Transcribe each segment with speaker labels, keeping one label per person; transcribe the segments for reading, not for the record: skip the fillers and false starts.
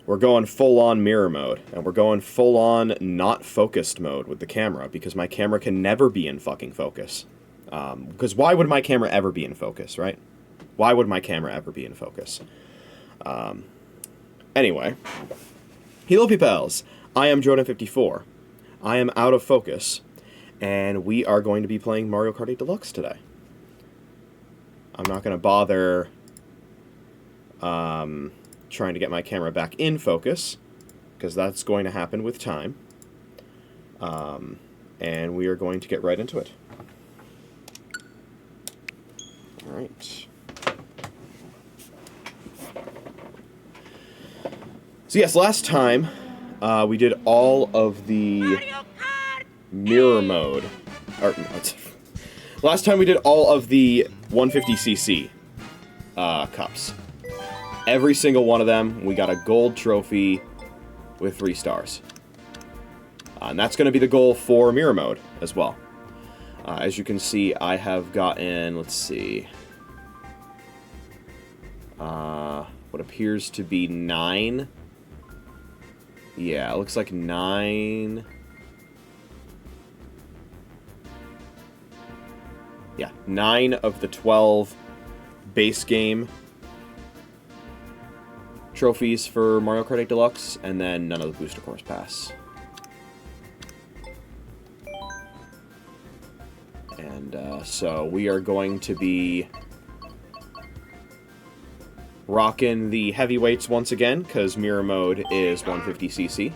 Speaker 1: we're going full-on mirror mode, and we're going full-on not focused mode with the camera, because my camera can never be in fucking focus. Because why would my camera ever be in focus, right? Why would my camera ever be in focus? Anyway. Hello, peoples. I am JoeDan54. I am out of focus, and we are going to be playing Mario Kart 8 Deluxe today. I'm not going to bother trying to get my camera back in focus, because that's going to happen with time. And we are going to get right into it. Alright. So yes, last time we did all of the mirror mode. Last time we did all of the 150cc cups. Every single one of them, we got a gold trophy with 3 stars. And that's going to be the goal for mirror mode as well. As you can see, I have gotten, let's see, what appears to be 9. Yeah, it looks like 9. Yeah, 9 of the 12 base game trophies for Mario Kart 8 Deluxe, and then none of the Booster Course Pass. And so we are going to be rocking the heavyweights once again, because mirror mode is 150cc.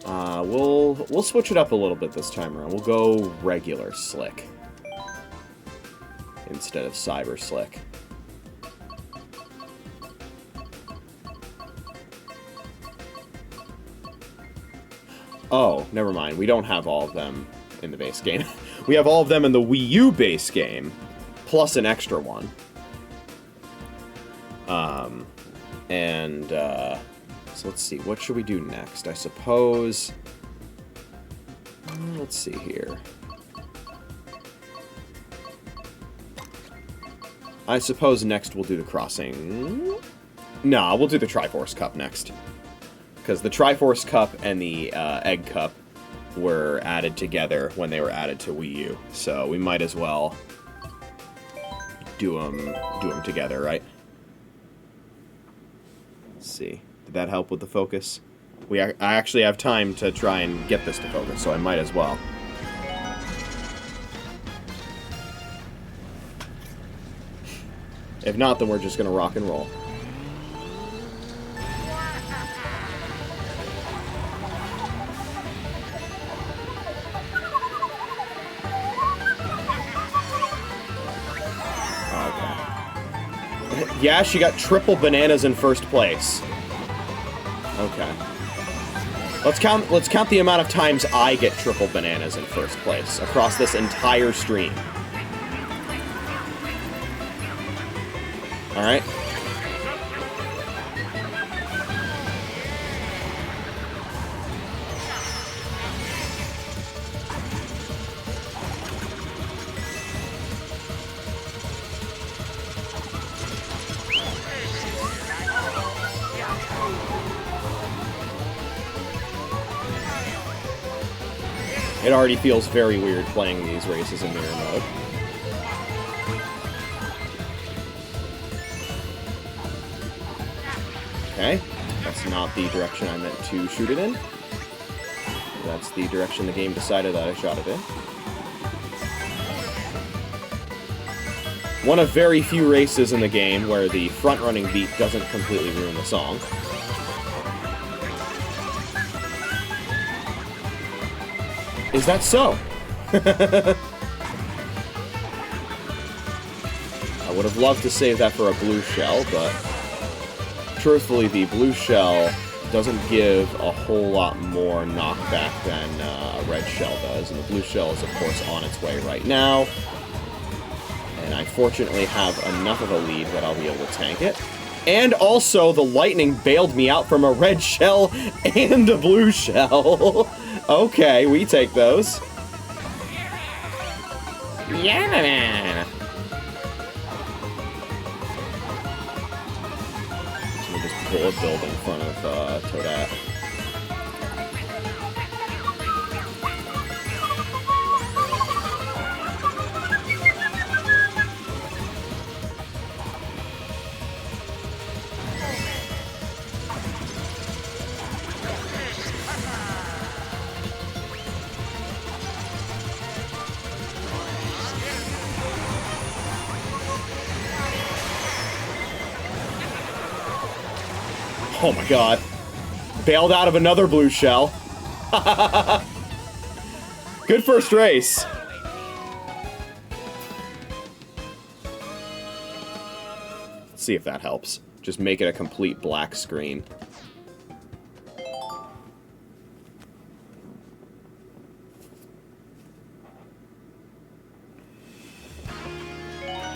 Speaker 1: We'll switch it up a little bit this time around. We'll go regular slick instead of cyber slick. Oh, never mind. We don't have all of them in the base game. We have all of them in the Wii U base game, plus an extra one. So let's see, what should we do next? I suppose, let's see here. I suppose next we'll do the crossing. No, we'll do the Triforce Cup next. Because the Triforce Cup and the Egg Cup were added together when they were added to Wii U. So we might as well do them together, right? Let's see. Did that help with the focus? I actually have time to try and get this to focus, so I might as well. If not, then we're just gonna rock and roll. Okay. Yeah, she got triple bananas in first place. Okay. Let's count the amount of times I get triple bananas in first place across this entire stream. Alright. It already feels very weird playing these races in mirror mode. Okay, that's not the direction I meant to shoot it in. That's the direction the game decided that I shot it in. One of very few races in the game where the front-running beat doesn't completely ruin the song. Is that so? I would have loved to save that for a blue shell, but truthfully, the blue shell doesn't give a whole lot more knockback than a red shell does, and the blue shell is, of course, on its way right now. And I fortunately have enough of a lead that I'll be able to tank it. And also, the lightning bailed me out from a red shell and a blue shell. Okay, we take those. Yeah. So we'll just bullet build in front of Toadette. Oh my god. Bailed out of another blue shell. Good first race. Let's see if that helps. Just make it a complete black screen.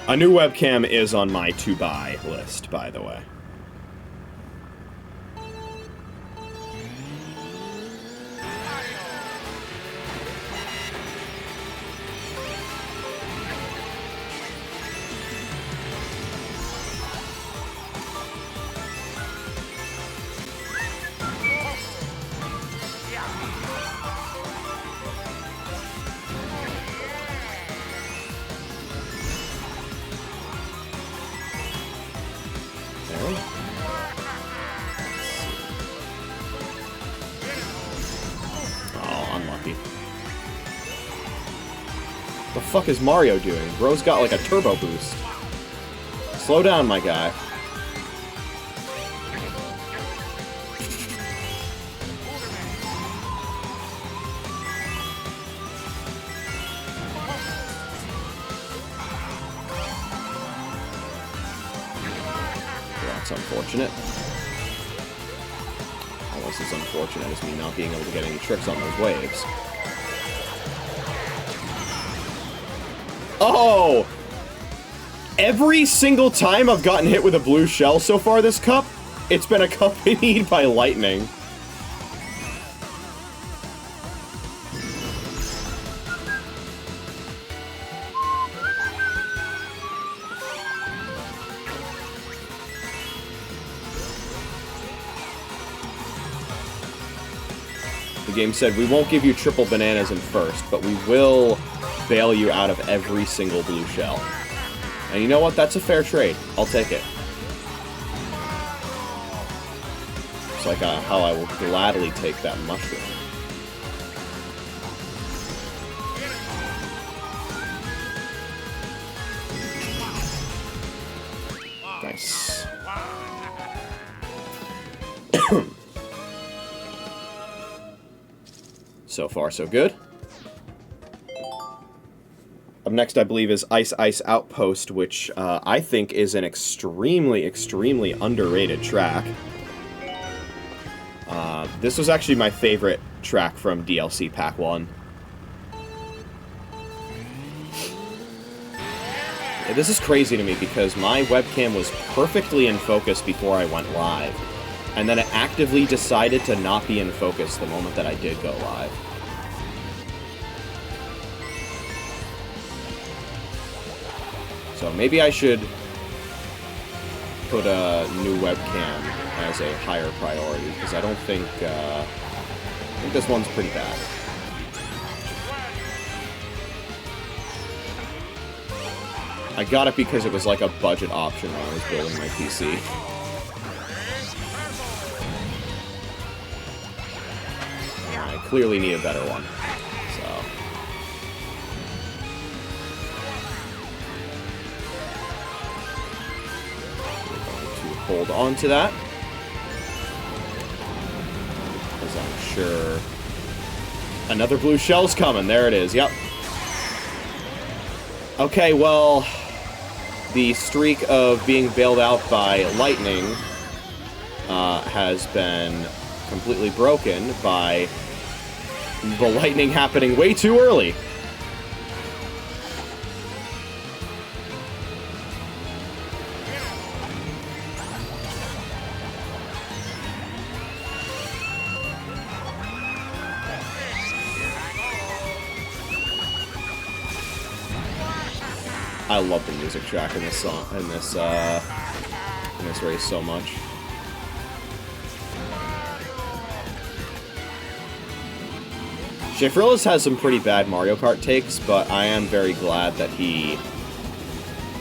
Speaker 1: A new webcam is on my to-buy list, by the way. The fuck is Mario doing? Bro's got like a turbo boost. Slow down, my guy. That's unfortunate. Almost as unfortunate as me not being able to get any tricks on those waves. Oh! Every single time I've gotten hit with a blue shell so far this cup, it's been accompanied by lightning. The game said, we won't give you triple bananas in first, but we will bail you out of every single blue shell. And you know what? That's a fair trade. I'll take it. It's like how I will gladly take that mushroom. Nice. So far, so good. Up next, I believe, is Ice Ice Outpost, which I think is an extremely, extremely underrated track. This was actually my favorite track from DLC Pack 1. This is crazy to me because my webcam was perfectly in focus before I went live. And then it actively decided to not be in focus the moment that I did go live. So maybe I should put a new webcam as a higher priority, because I don't think, I think this one's pretty bad. I got it because it was like a budget option when I was building my PC. I clearly need a better one. Hold on to that, because I'm sure another blue shell's coming. There it is. Yep. Okay, well, the streak of being bailed out by lightning has been completely broken by the lightning happening way too early. I love the music track in this song, in this race so much. Shafrillis has some pretty bad Mario Kart takes, but I am very glad that he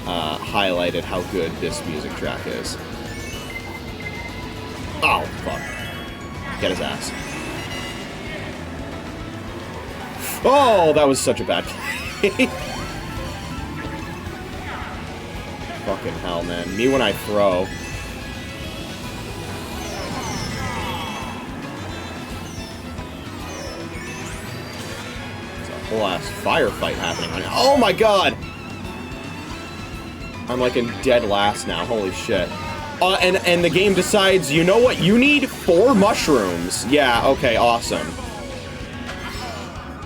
Speaker 1: highlighted how good this music track is. Oh, fuck. Get his ass. Oh, that was such a bad play. Fucking hell, man. Me when I throw. There's a whole ass firefight happening right now. Oh my god! I'm like in dead last now. Holy shit. And the game decides, you know what? You need 4 mushrooms. Yeah, okay, awesome.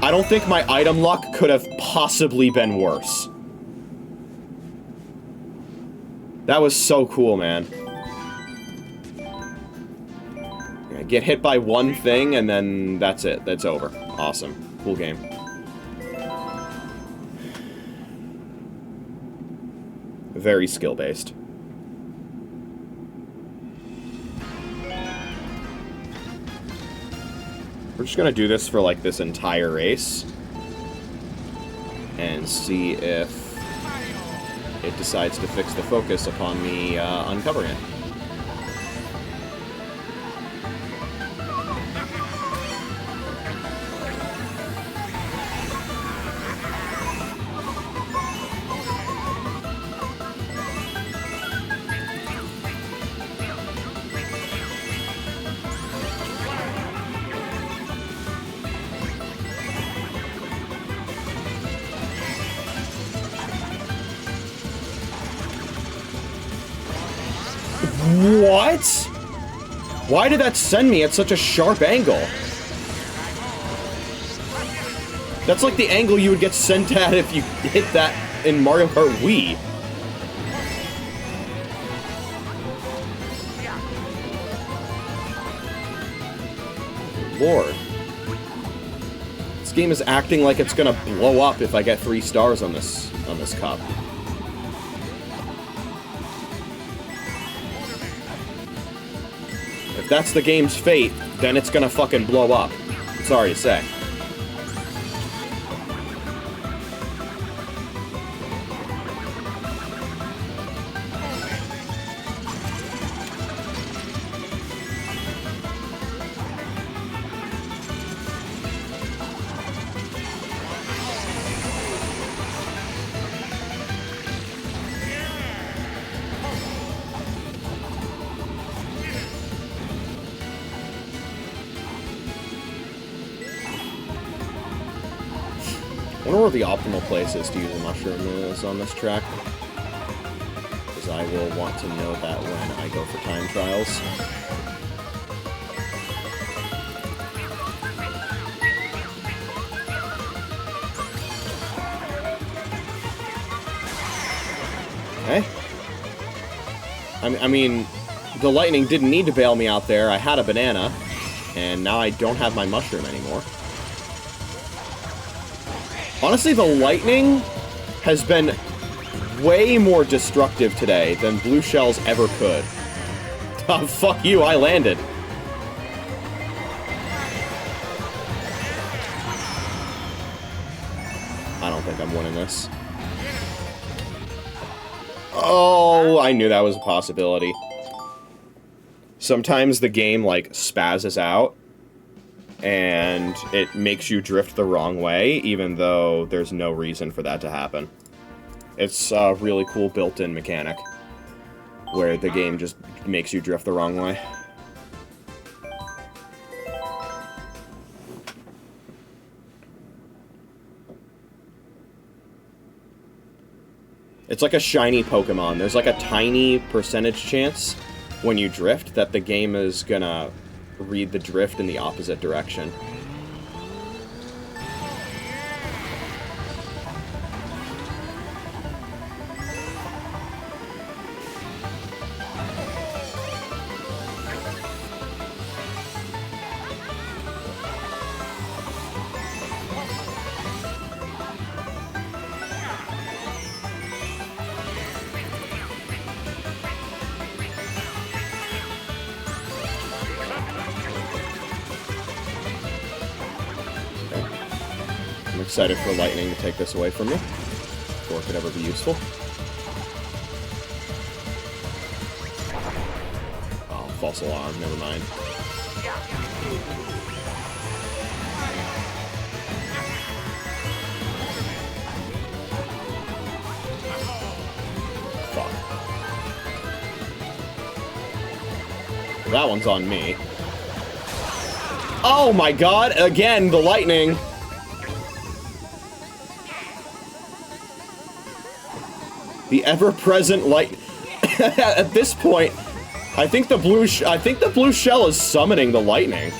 Speaker 1: I don't think my item luck could have possibly been worse. That was so cool, man. Yeah, get hit by one thing, and then that's it. That's over. Awesome. Cool game. Very skill-based. We're just gonna do this for, like, this entire race. And see if it decides to fix the focus upon me uncovering it. What? Why did that send me at such a sharp angle? That's like the angle you would get sent at if you hit that in Mario Kart Wii. Lord. This game is acting like it's gonna blow up if I get 3 stars on this cup. If that's the game's fate, then it's gonna fucking blow up. Sorry to say. I wonder where the optimal place is to use a mushroom is on this track. Because I will want to know that when I go for time trials. Okay. I mean, the lightning didn't need to bail me out there. I had a banana, and now I don't have my mushroom anymore. Honestly, the lightning has been way more destructive today than blue shells ever could. Oh, fuck you, I landed. I don't think I'm winning this. Oh, I knew that was a possibility. Sometimes the game, like, spazzes out, and it makes you drift the wrong way, even though there's no reason for that to happen. It's a really cool built-in mechanic, where the game just makes you drift the wrong way. It's like a shiny Pokemon. There's like a tiny percentage chance when you drift that the game is gonna read the drift in the opposite direction. I'm excited for lightning to take this away from me, before it could ever be useful. Oh, false alarm, never mind. Fuck. That one's on me. Oh my god, again, the lightning! The ever-present light. At this point, I think the blue shell is summoning the lightning.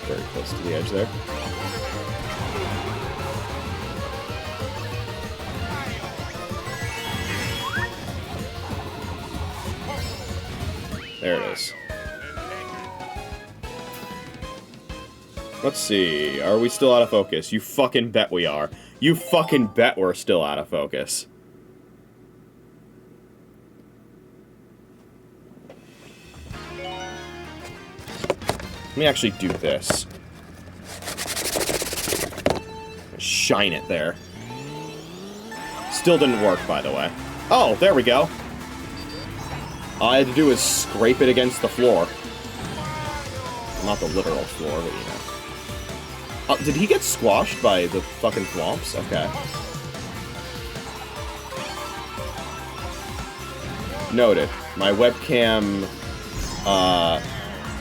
Speaker 1: Very close to the edge there. There it is. Let's see. Are we still out of focus? You fucking bet we are. You fucking bet we're still out of focus. Let me actually do this. Shine it there. Still didn't work, by the way. Oh, there we go. All I had to do was scrape it against the floor. Not the literal floor, but you know. Oh, did he get squashed by the fucking thwomps? Okay. Noted. My webcam,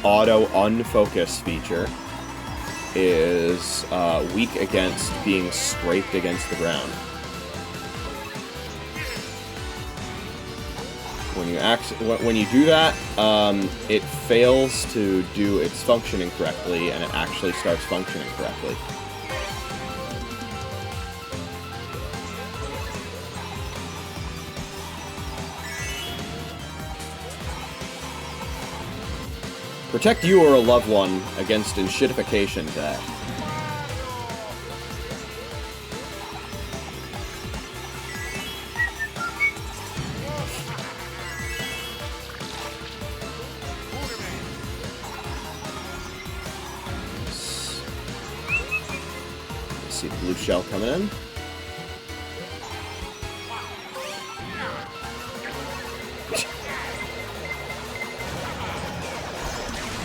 Speaker 1: auto unfocus feature is weak against being scraped against the ground. When you do that, it fails to do its functioning correctly, and it actually starts functioning correctly. Protect you or a loved one against enshittification today. Let's see the blue shell coming in.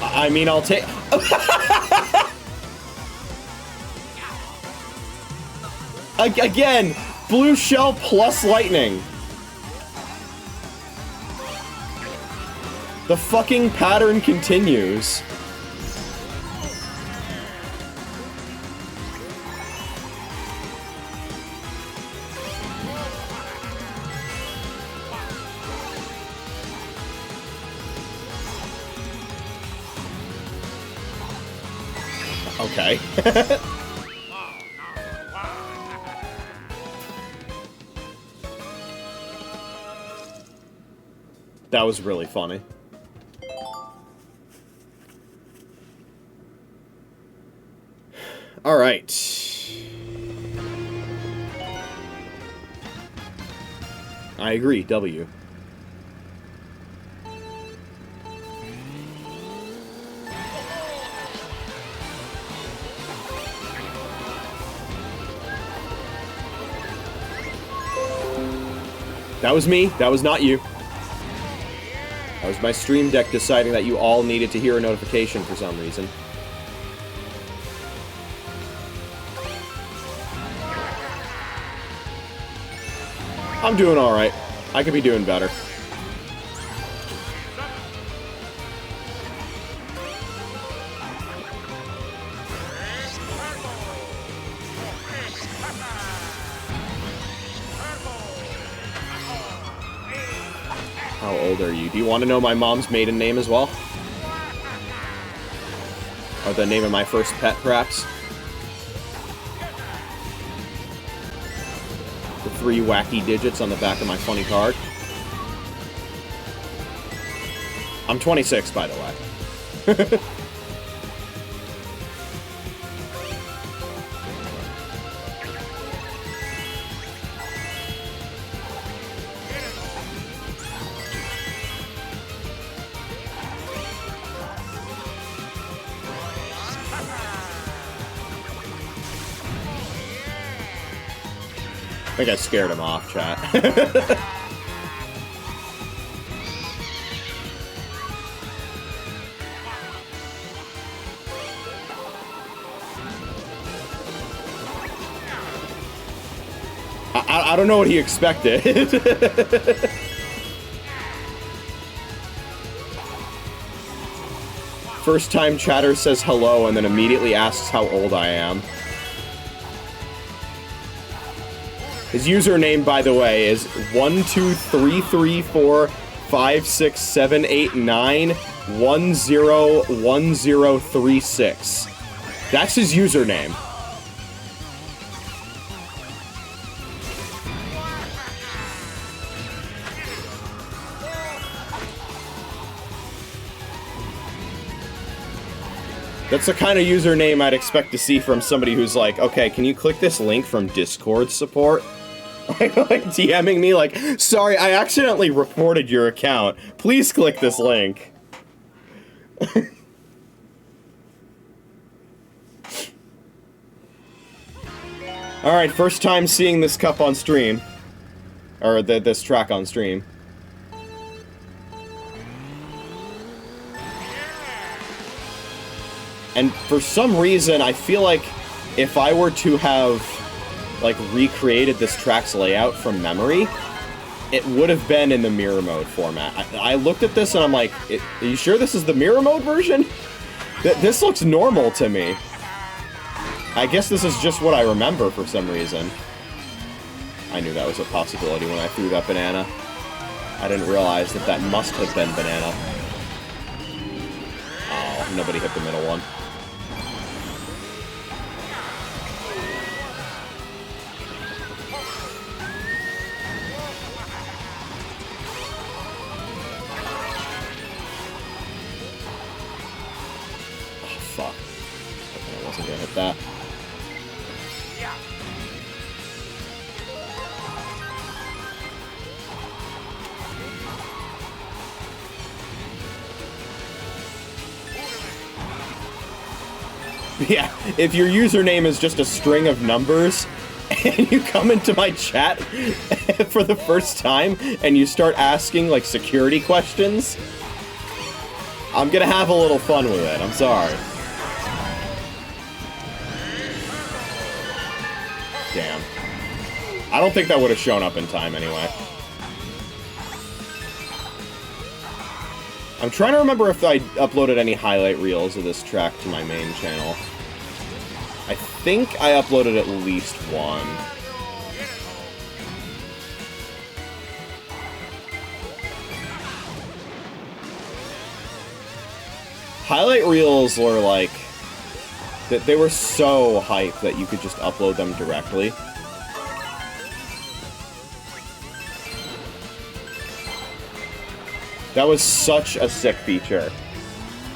Speaker 1: I mean, I'll take... Again, blue shell plus lightning. The fucking pattern continues. Okay. That was really funny. All right. I agree, W. That was me. That was not you. That was my Stream Deck deciding that you all needed to hear a notification for some reason. I'm doing alright. I could be doing better. How old are you? Do you want to know my mom's maiden name as well? Or the name of my first pet, perhaps? The 3 wacky digits on the back of my funny card. I'm 26, by the way. I think I scared him off, chat. I don't know what he expected. First time chatter says hello and then immediately asks how old I am. His username, by the way, is 12334567891101036. That's his username. That's the kind of username I'd expect to see from somebody who's like, okay, can you click this link from Discord support? like DMing me like, sorry, I accidentally reported your account. Please click this link. Alright, first time seeing this cup on stream. Or this track on stream. And for some reason, I feel like if I were to have, like, recreated this track's layout from memory, it would have been in the mirror mode format. I looked at this and I'm like, are you sure this is the mirror mode version? This looks normal to me. I guess this is just what I remember for some reason. I knew that was a possibility when I threw that banana. I didn't realize that that must have been banana. Oh, nobody hit the middle one. Fuck. I wasn't gonna hit that. Yeah, if your username is just a string of numbers, and you come into my chat for the first time, and you start asking, like, security questions, I'm gonna have a little fun with it, I'm sorry. Damn. I don't think that would have shown up in time anyway. I'm trying to remember if I uploaded any highlight reels of this track to my main channel. I think I uploaded at least one. Highlight reels were like... they were so hype that you could just upload them directly. That was such a sick feature.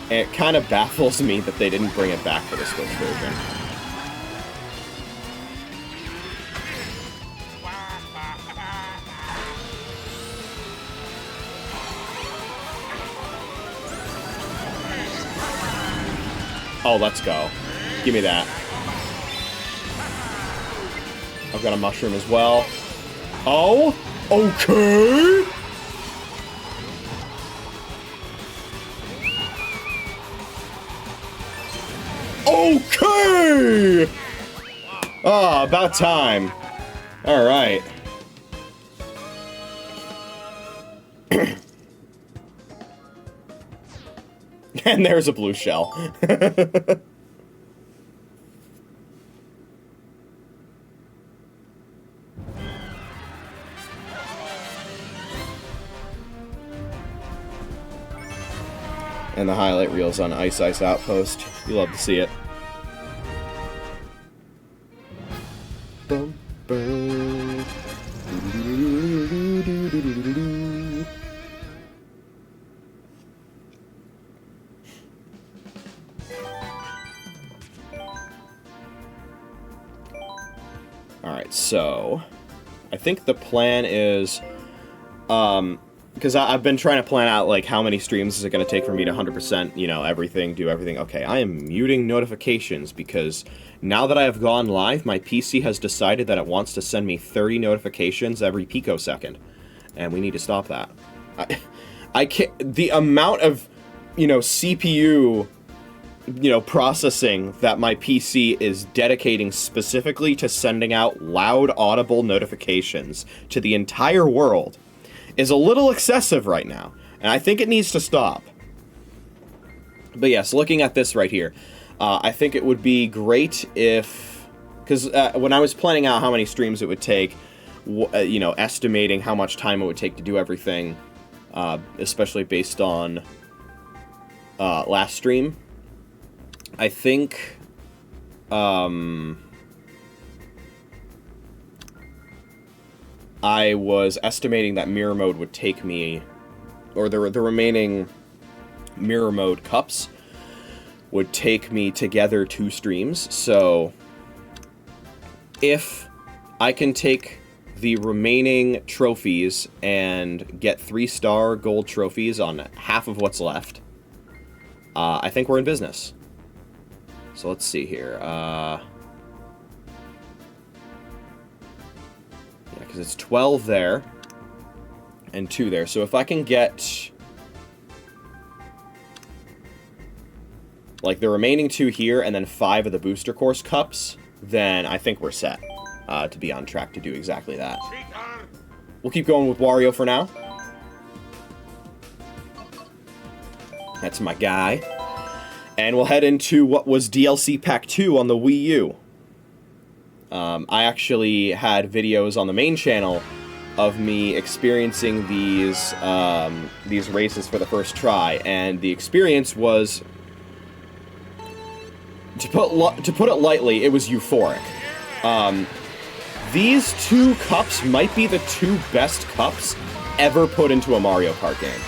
Speaker 1: And it kind of baffles me that they didn't bring it back for the Switch version. Oh, let's go. Give me that. I've got a mushroom as well. Oh! Okay. Okay. Ah, about time. All right. And there's a blue shell. And the highlight reels on Ice Ice Outpost. You love to see it. Bum, bum. Alright, so I think the plan is because I've been trying to plan out, like, how many streams is it going to take for me to 100%, you know, everything, do everything. Okay, I am muting notifications, because now that I have gone live, my PC has decided that it wants to send me 30 notifications every picosecond. And we need to stop that. I can't... The amount of, you know, CPU, you know, processing that my PC is dedicating specifically to sending out loud, audible notifications to the entire world is a little excessive right now, and I think it needs to stop. But yes, looking at this right here, I think it would be great if... Because when I was planning out how many streams it would take, you know, estimating how much time it would take to do everything, especially based on last stream, I think... I was estimating that mirror mode would take me, or the remaining mirror mode cups would take me together 2 streams. So if I can take the remaining trophies and get 3-star gold trophies on half of what's left, I think we're in business. So let's see here. Because it's 12 there, and 2 there. So if I can get, like, the remaining 2 here, and then 5 of the booster course cups, then I think we're set to be on track to do exactly that. We'll keep going with Wario for now. That's my guy. And we'll head into what was DLC Pack 2 on the Wii U. I actually had videos on the main channel of me experiencing these races for the first try, and the experience was, to put it lightly, it was euphoric. These 2 cups might be the 2 best cups ever put into a Mario Kart game.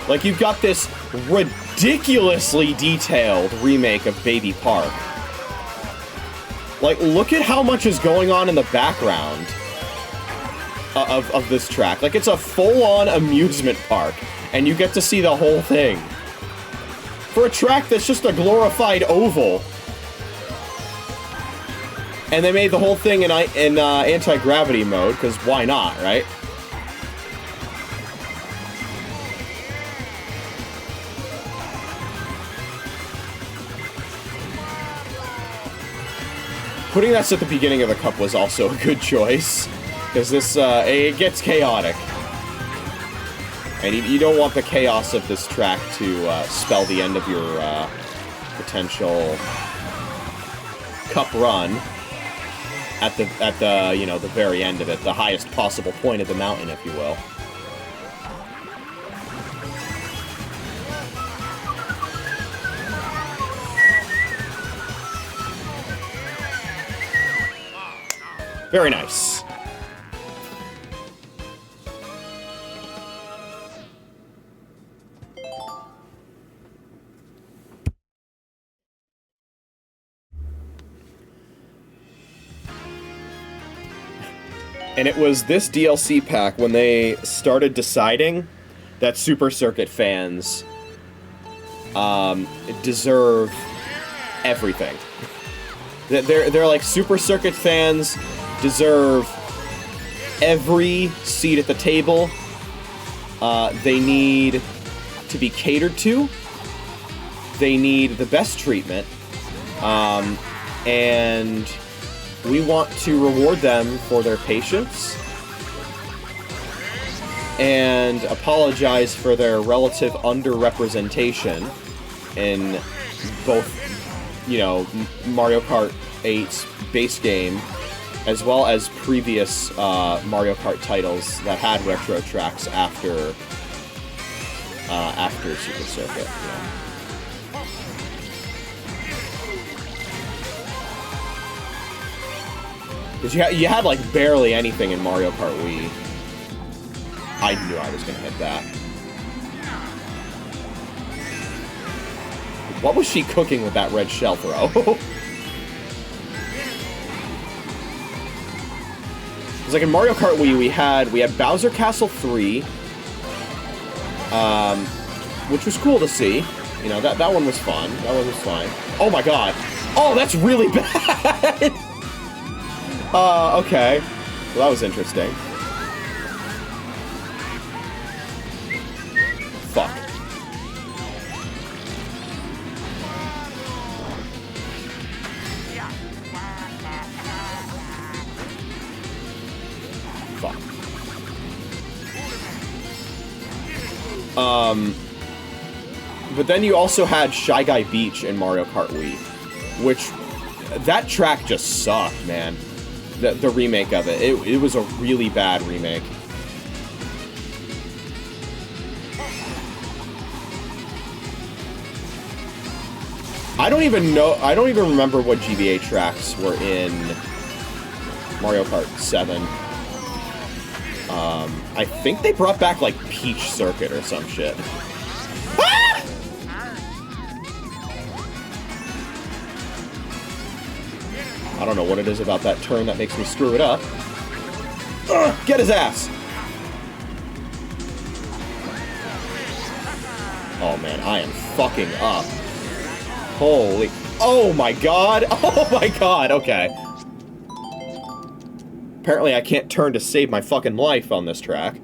Speaker 1: Like, you've got this ridiculously detailed remake of Baby Park. Like, look at how much is going on in the background of this track. Like, it's a full-on amusement park, and you get to see the whole thing. For a track that's just a glorified oval. And they made the whole thing in anti-gravity mode, because why not, right? Putting that at the beginning of the cup was also a good choice, because this, it gets chaotic. And you don't want the chaos of this track to spell the end of your potential cup run at the you know, the very end of it, the highest possible point of the mountain, if you will. Very nice. And it was this DLC pack when they started deciding that Super Circuit fans deserve everything. They're like Super Circuit fans deserve every seat at the table. They need to be catered to. They need the best treatment. And we want to reward them for their patience and apologize for their relative underrepresentation in both, you know, Mario Kart 8's base game, as well as previous Mario Kart titles that had retro tracks after Super Circuit. Yeah. Because you had, like, barely anything in Mario Kart Wii. I knew I was going to hit that. What was she cooking with that red shell throw? It's like in Mario Kart Wii, we had Bowser Castle 3, which was cool to see. You know, that one was fun. That one was fine. Oh my god. Oh, that's really bad! Okay. Well, that was interesting. Fuck. Fuck. But then you also had Shy Guy Beach in Mario Kart Wii, which, that track just sucked, man. The remake of it. It was a really bad remake. I don't even remember what GBA tracks were in Mario Kart 7. I think they brought back, like, Peach Circuit or some shit. Ah! I don't know what it is about that turn that makes me screw it up. Ugh, get his ass! Oh man, I am fucking up. Holy... Oh my god! Oh my god! Okay. Apparently I can't turn to save my fucking life on this track.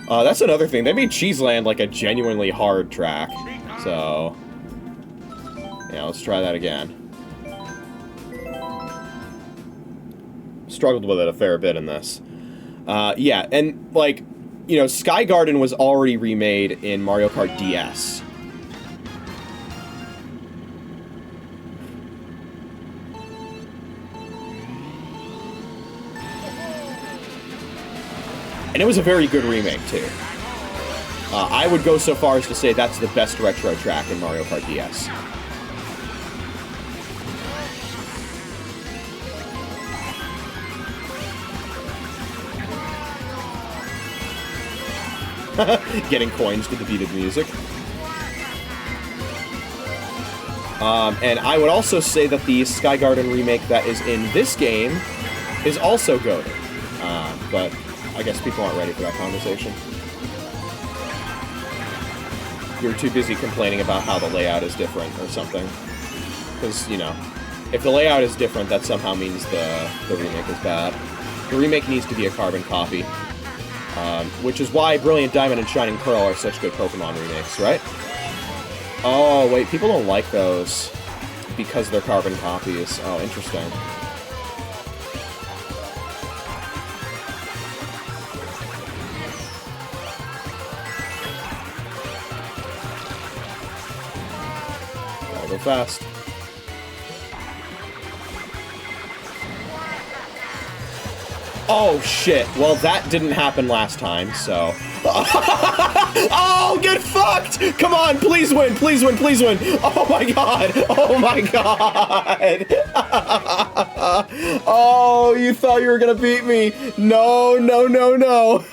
Speaker 1: That's another thing. They made Cheeseland like a genuinely hard track. So... yeah, let's try that again. Struggled with it a fair bit in this. Yeah, and, like, you know, Sky Garden was already remade in Mario Kart DS. And it was a very good remake, too. I would go so far as to say that's the best retro track in Mario Kart DS. Getting coins to the beat of the music. And I would also say that the Sky Garden remake that is in this game is also goated. But I guess people aren't ready for that conversation. You're too busy complaining about how the layout is different or something. Because, you know, if the layout is different, that somehow means the remake is bad. The remake needs to be a carbon copy. Which is why Brilliant Diamond and Shining Pearl are such good Pokemon remakes, right? Oh, wait, people don't like those because they're carbon copies. Oh, interesting. Gotta go fast. Oh, shit. Well, that didn't happen last time, so... Oh, get fucked! Come on, please win, please win, please win! Oh my god! Oh my god! Oh, you thought you were gonna beat me! No, no, no, no!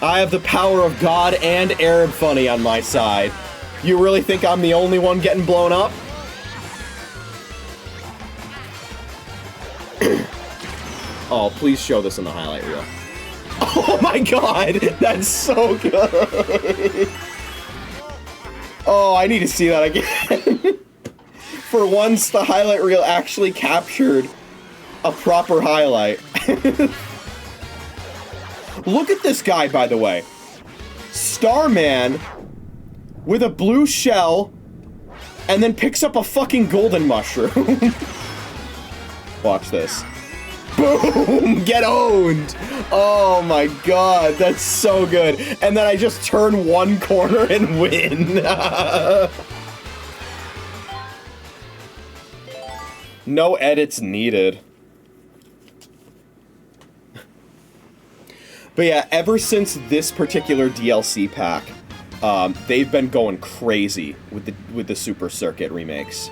Speaker 1: I have the power of God and Arab Funny on my side. You really think I'm the only one getting blown up? Oh, please show this in the highlight reel. Oh my god, that's so good. Oh, I need to see that again. For once, the highlight reel actually captured a proper highlight. Look at this guy, by the way. Starman with a blue shell and then picks up a fucking golden mushroom. Watch this. Boom! Get owned! Oh my god, that's so good. And then I just turn one corner and win. No edits needed. But yeah, ever since this particular DLC pack, they've been going crazy with the Super Circuit remakes.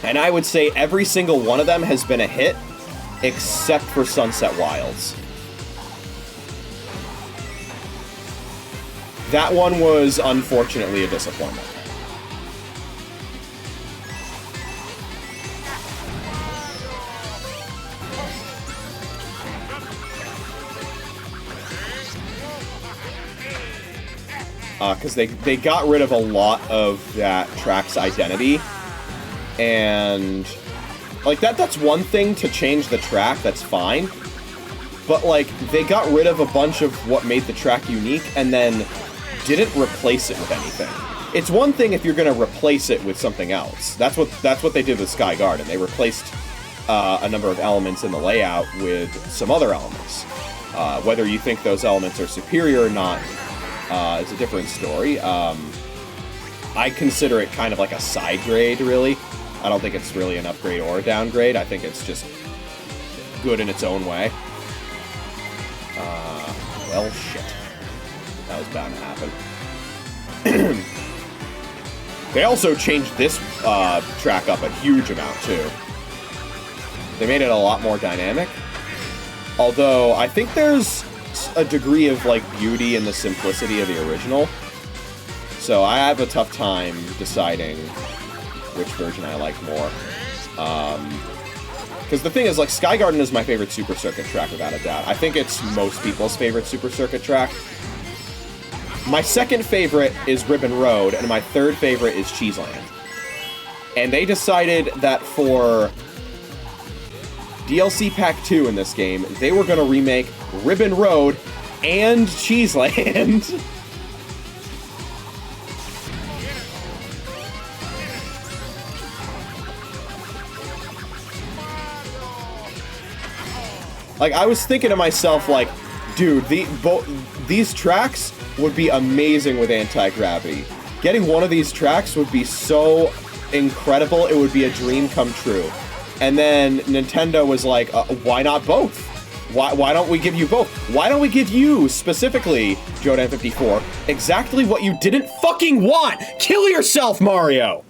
Speaker 1: And I would say every single one of them has been a hit, except for Sunset Wilds. That one was unfortunately a disappointment. Because they got rid of a lot of that track's identity. And, like, that's one thing to change the track, that's fine. But, like, they got rid of a bunch of what made the track unique and then didn't replace it with anything. It's one thing if you're going to replace it with something else. That's what they did with Sky Garden. They replaced a number of elements in the layout with some other elements. Whether you think those elements are superior or not is a different story. I consider it kind of like a side grade, really. I don't think it's really an upgrade or a downgrade. I think it's just good in its own way. Well, shit. That was bound to happen. They also changed this track up a huge amount, too. They made it a lot more dynamic. Although, I think there's a degree of, like, beauty in the simplicity of the original. So I have a tough time deciding which version I like more. Because the thing is, like, Sky Garden is my favorite Super Circuit track, without a doubt. I think it's most people's favorite Super Circuit track. My second favorite is Ribbon Road, and my third favorite is Cheeseland. And they decided that for DLC Pack 2 in this game, they were going to remake Ribbon Road and Cheeseland. Like, I was thinking to myself, like, dude, these tracks would be amazing with anti-gravity. Getting one of these tracks would be so incredible, it would be a dream come true. And then Nintendo was like, why not both? Why don't we give you both? Why don't we give you, specifically, JoeDan54, exactly what you didn't fucking want? Kill yourself, Mario!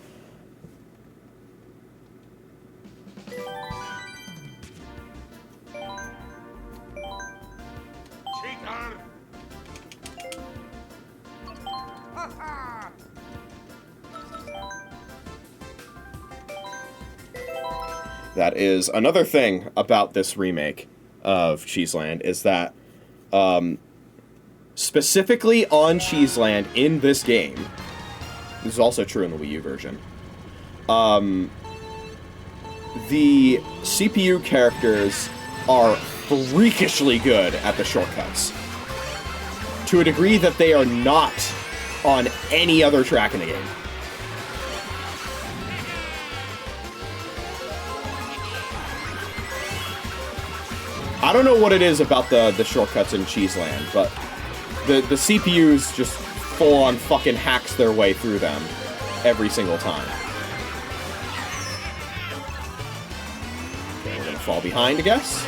Speaker 1: That is another thing about this remake of Cheeseland, is that, specifically on Cheeseland in this game, this is also true in the Wii U version, the CPU characters are freakishly good at the shortcuts, to a degree that they are not on any other track in the game. I don't know what it is about the shortcuts in Cheeseland, but the CPUs just full-on fucking hacks their way through them every single time. Okay, we're gonna fall behind, I guess.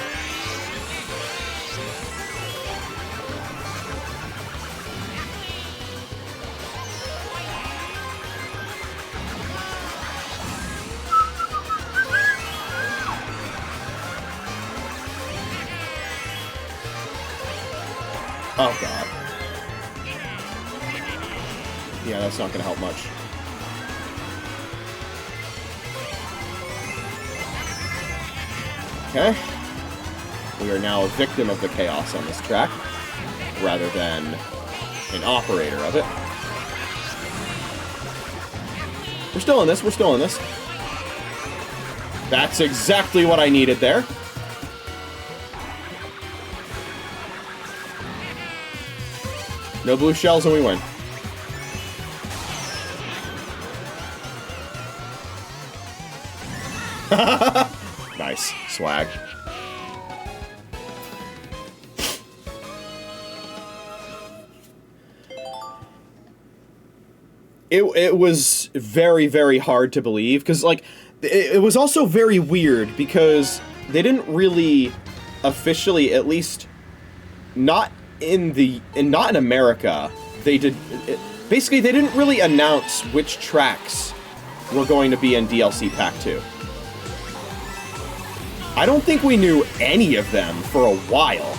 Speaker 1: Oh, God. Yeah, that's not gonna help much. Okay. We are now a victim of the chaos on this track, rather than an operator of it. We're still in this, we're still in this. That's exactly what I needed there. No blue shells and we win. Nice. Swag. It was very, very hard to believe, because, like, it was also very weird, because they didn't really officially, at least not in America, they did, basically they didn't really announce which tracks were going to be in DLC Pack 2. I don't think we knew any of them for a while.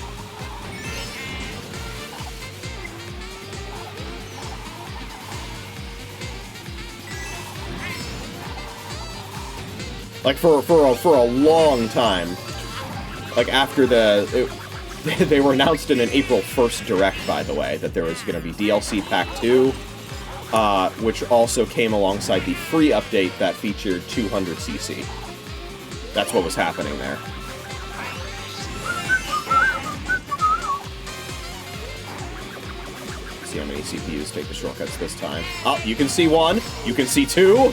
Speaker 1: Like, for a long time. Like, after they were announced in an April 1st Direct, by the way, that there was going to be DLC Pack 2, which also came alongside the free update that featured 200cc. That's what was happening there. See how many CPUs take the shortcuts this time. Oh, you can see one. You can see two.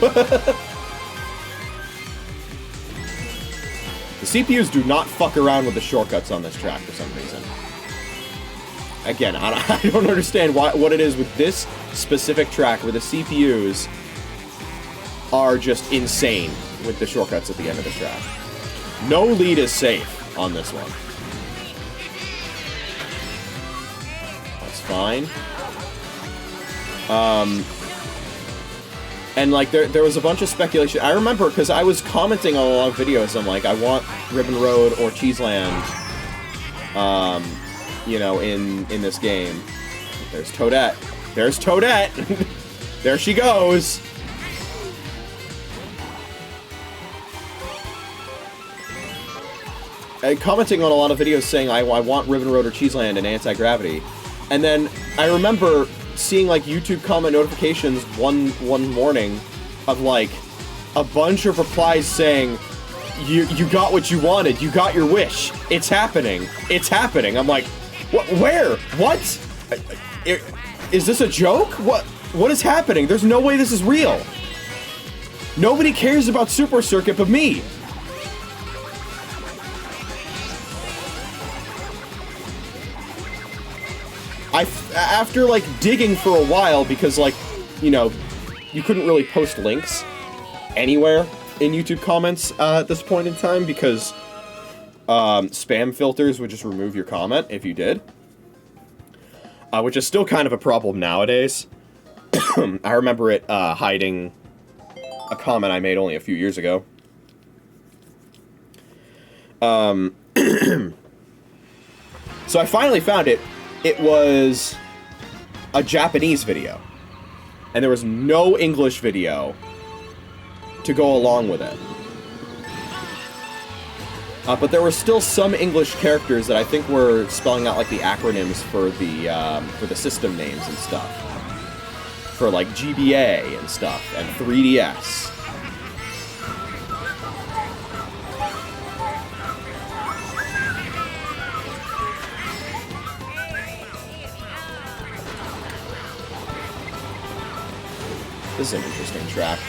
Speaker 1: The CPUs do not fuck around with the shortcuts on this track for some reason. Again, I don't understand what it is with this specific track where the CPUs are just insane with the shortcuts at the end of the track. No lead is safe on this one. That's fine. And, like, there was a bunch of speculation. I remember, because I was commenting on a lot of videos, I'm like, I want Ribbon Road or Cheeseland, you know, in this game. There's Toadette. There's Toadette! There she goes! And commenting on a lot of videos saying, I want Ribbon Road or Cheeseland in Anti-Gravity. And then I remember seeing, like, YouTube comment notifications one morning of, like, a bunch of replies saying, you got what you wanted, you got your wish, it's happening, it's happening. I'm like, what, where, what? Is this a joke? What is happening? There's no way this is real. Nobody cares about Super Circuit but me. After, like, digging for a while, because, like, you know, you couldn't really post links anywhere in YouTube comments at this point in time, because spam filters would just remove your comment if you did. Which is still kind of a problem nowadays. I remember it hiding a comment I made only a few years ago. So I finally found it. It was a Japanese video, and there was no English video to go along with it. But there were still some English characters that I think were spelling out, like, the acronyms for the system names and stuff. For, like, GBA and stuff, and 3DS. This is an interesting track.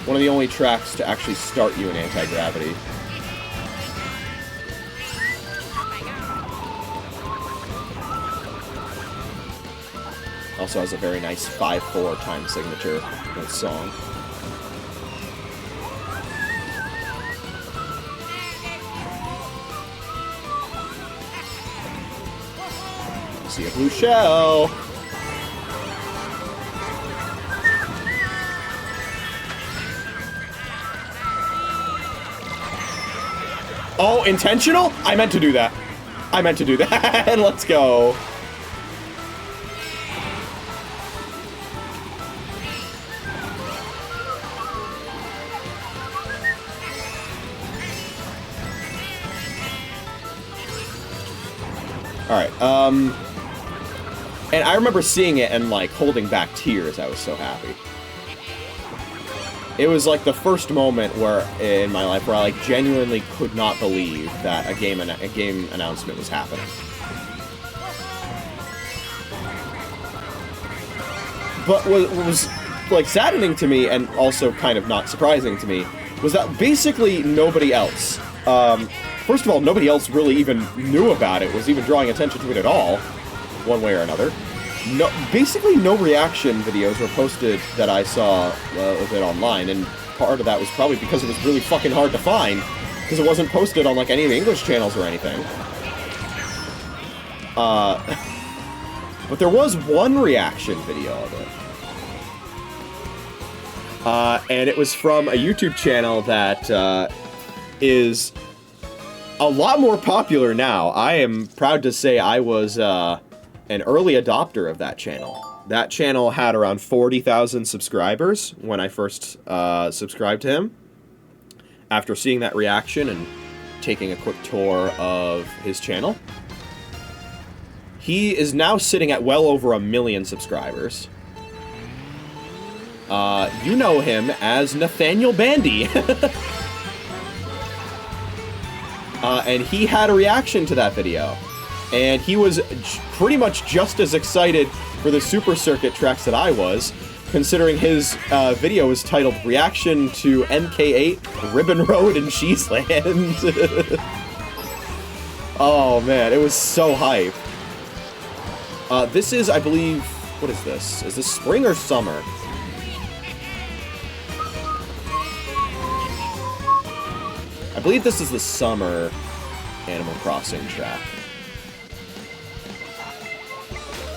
Speaker 1: One of the only tracks to actually start you in anti-gravity. Also has a very nice 5/4 time signature in its song. See a blue shell. Oh, intentional? I meant to do that. I meant to do that. Let's go. Alright, and I remember seeing it and, like, holding back tears. I was so happy. It was, like, the first moment where, in my life, where I, like, genuinely could not believe that a game announcement was happening. But what was, like, saddening to me, and also kind of not surprising to me, was that basically nobody else, first of all, nobody else really even knew about it, was even drawing attention to it at all, one way or another. No, basically no reaction videos were posted that I saw of it online, and part of that was probably because it was really fucking hard to find, because it wasn't posted on, like, any of the English channels or anything. But there was one reaction video of it. And it was from a YouTube channel that is a lot more popular now. I am proud to say I was an early adopter of that channel. That channel had around 40,000 subscribers when I first subscribed to him. After seeing that reaction and taking a quick tour of his channel. He is now sitting at well over 1 million subscribers. You know him as Nathaniel Bandy. And he had a reaction to that video. And he was pretty much just as excited for the Super Circuit tracks that I was, considering his video was titled Reaction to MK8, Ribbon Road, and Cheeseland. Oh man, it was so hype. This is, I believe, what is this? Is this spring or summer? I believe this is the summer Animal Crossing track.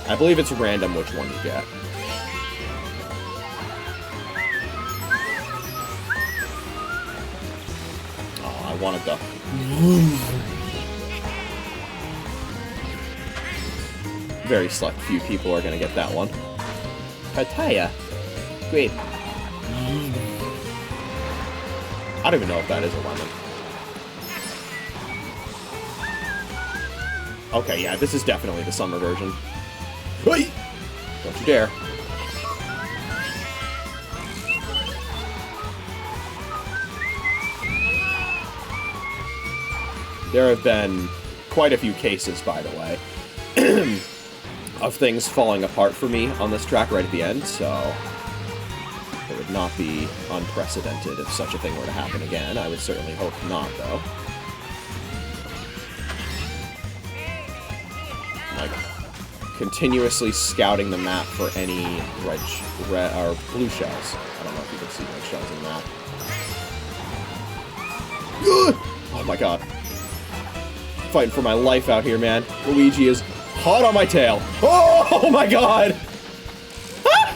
Speaker 1: I believe it's random which one you get. Oh, I wanted the... Very select few people are gonna get that one. Pattaya. Great. I don't even know if that is a lemon. Okay, yeah, this is definitely the summer version. Hey! Don't you dare. There have been quite a few cases, by the way, of things falling apart for me on this track right at the end, so it would not be unprecedented if such a thing were to happen again. I would certainly hope not, though. Like, continuously scouting the map for any red or blue shells. I don't know if you can see red shells in the map. Oh my god. Fighting for my life out here, man. Luigi is hot on my tail. Oh my god! Ah!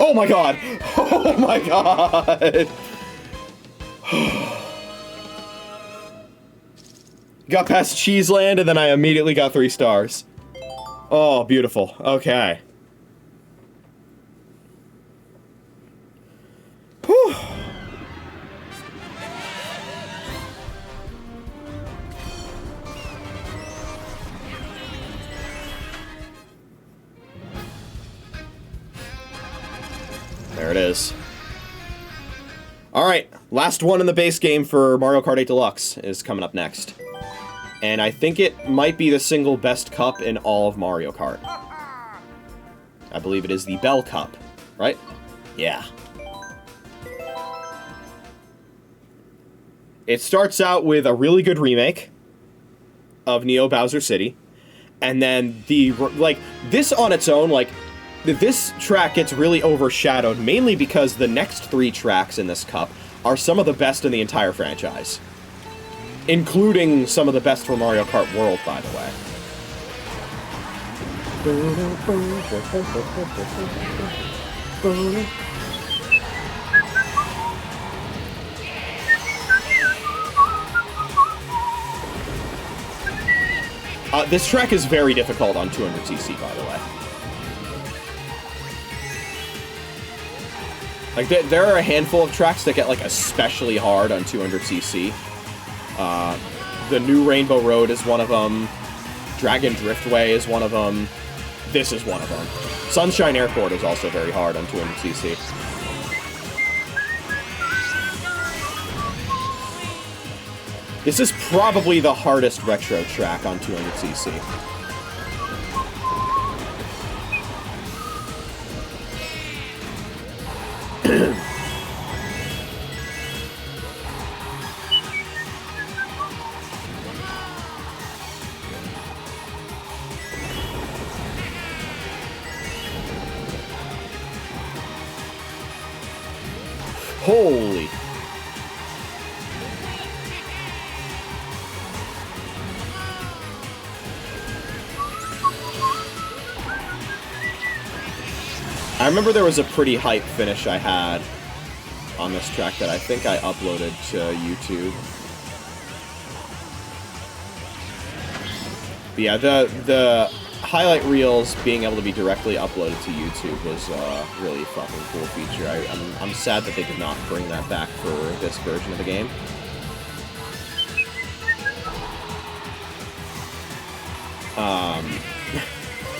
Speaker 1: Oh my god! Oh my god! Got past Cheeseland, and then I immediately got 3 stars. Oh, beautiful. Okay. Whew. There it is. Alright, last one in the base game for Mario Kart 8 Deluxe is coming up next. And I think it might be the single best cup in all of Mario Kart. I believe it is the Bell Cup, right? Yeah. It starts out with a really good remake of Neo Bowser City. And then this on its own, this track gets really overshadowed, mainly because the next 3 tracks in this cup are some of the best in the entire franchise. Including some of the best for Mario Kart World, by the way. This track is very difficult on 200cc, by the way. Like, there are a handful of tracks that get, like, especially hard on 200cc. The New Rainbow Road is one of them. Dragon Driftway is one of them. This is one of them. Sunshine Airport is also very hard on 200cc. This is probably the hardest retro track on 200cc. Holy. I remember there was a pretty hype finish I had on this track that I think I uploaded to YouTube. But yeah, the highlight reels being able to be directly uploaded to YouTube was a really fucking cool feature. I'm sad that they did not bring that back for this version of the game.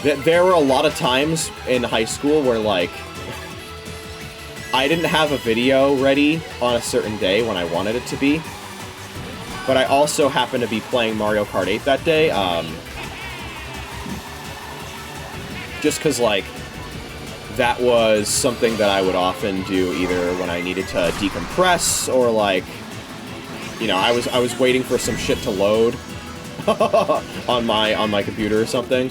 Speaker 1: There were a lot of times in high school where, like, I didn't have a video ready on a certain day when I wanted it to be, but I also happened to be playing Mario Kart 8 that day, just because, like, that was something that I would often do either when I needed to decompress or, like, you know, I was waiting for some shit to load on my computer or something.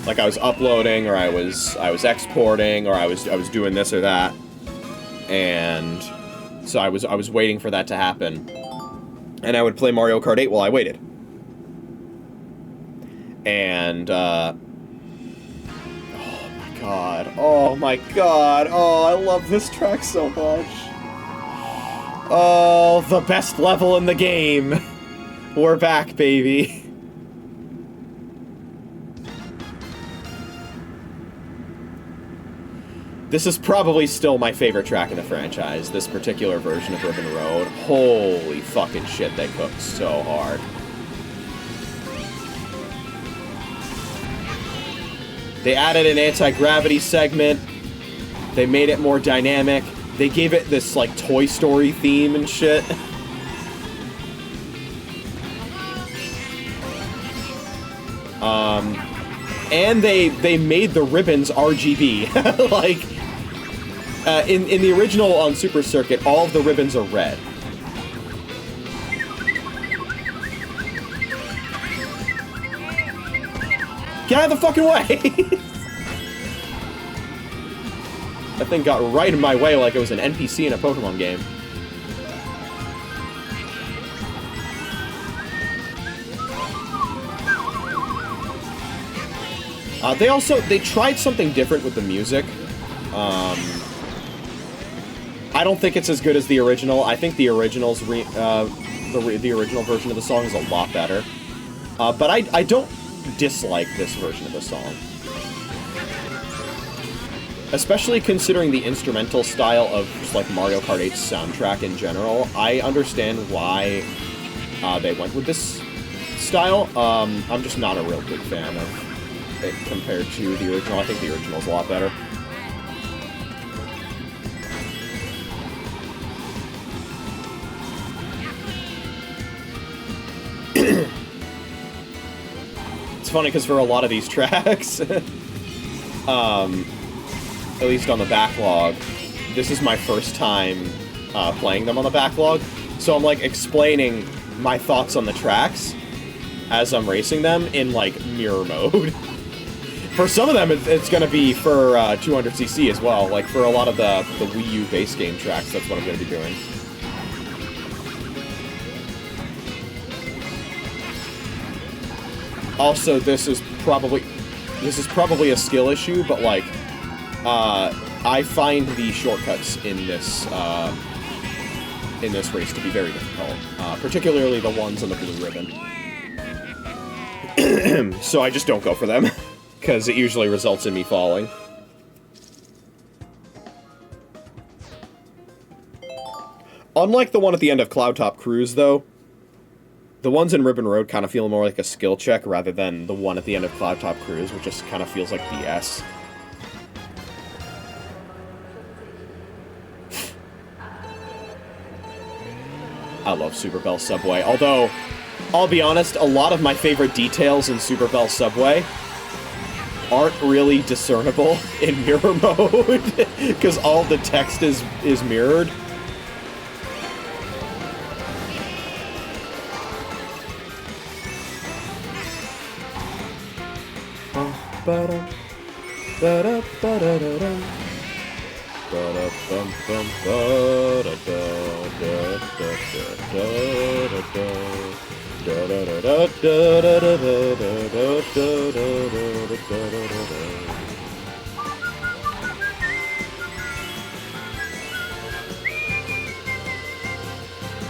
Speaker 1: Like, I was uploading, or I was exporting, or I was doing this or that, and so I was waiting for that to happen, and I would play Mario Kart 8 while I waited. And oh my god, oh, I love this track so much. Oh, the best level in the game. We're back, baby. This is probably still my favorite track in the franchise, this particular version of Ribbon Road. Holy fucking shit, they cooked so hard. They added an anti-gravity segment. They made it more dynamic. They gave it this, like, Toy Story theme and shit. And they made the ribbons RGB. Like, in the original on Super Circuit, all of the ribbons are red. Get out of the fucking way! That thing got right in my way like it was an NPC in a Pokemon game. They tried something different with the music. I don't think it's as good as the original. I think the original's the original version of the song is a lot better. But I don't dislike this version of the song. Especially considering the instrumental style of just, like, Mario Kart 8's soundtrack in general. I understand why they went with this style. I'm just not a real big fan of it compared to the original. I think the original's a lot better. It's funny because for a lot of these tracks, at least on the Backlog, this is my first time playing them on the Backlog, so I'm, like, explaining my thoughts on the tracks as I'm racing them in, like, mirror mode. For some of them, it's gonna be for 200cc as well. Like, for a lot of the Wii U base game tracks, that's what I'm gonna be doing. Also, this is probably a skill issue, but, like, I find the shortcuts in this race to be very difficult, particularly the ones on the blue ribbon. So I just don't go for them, because it usually results in me falling. Unlike the one at the end of Cloudtop Cruise, though, the ones in Ribbon Road kind of feel more like a skill check rather than the one at the end of Cloudtop Cruise, which just kind of feels like BS. I love Super Bell Subway, although, I'll be honest, a lot of my favorite details in Super Bell Subway aren't really discernible in mirror mode, because all the text is mirrored.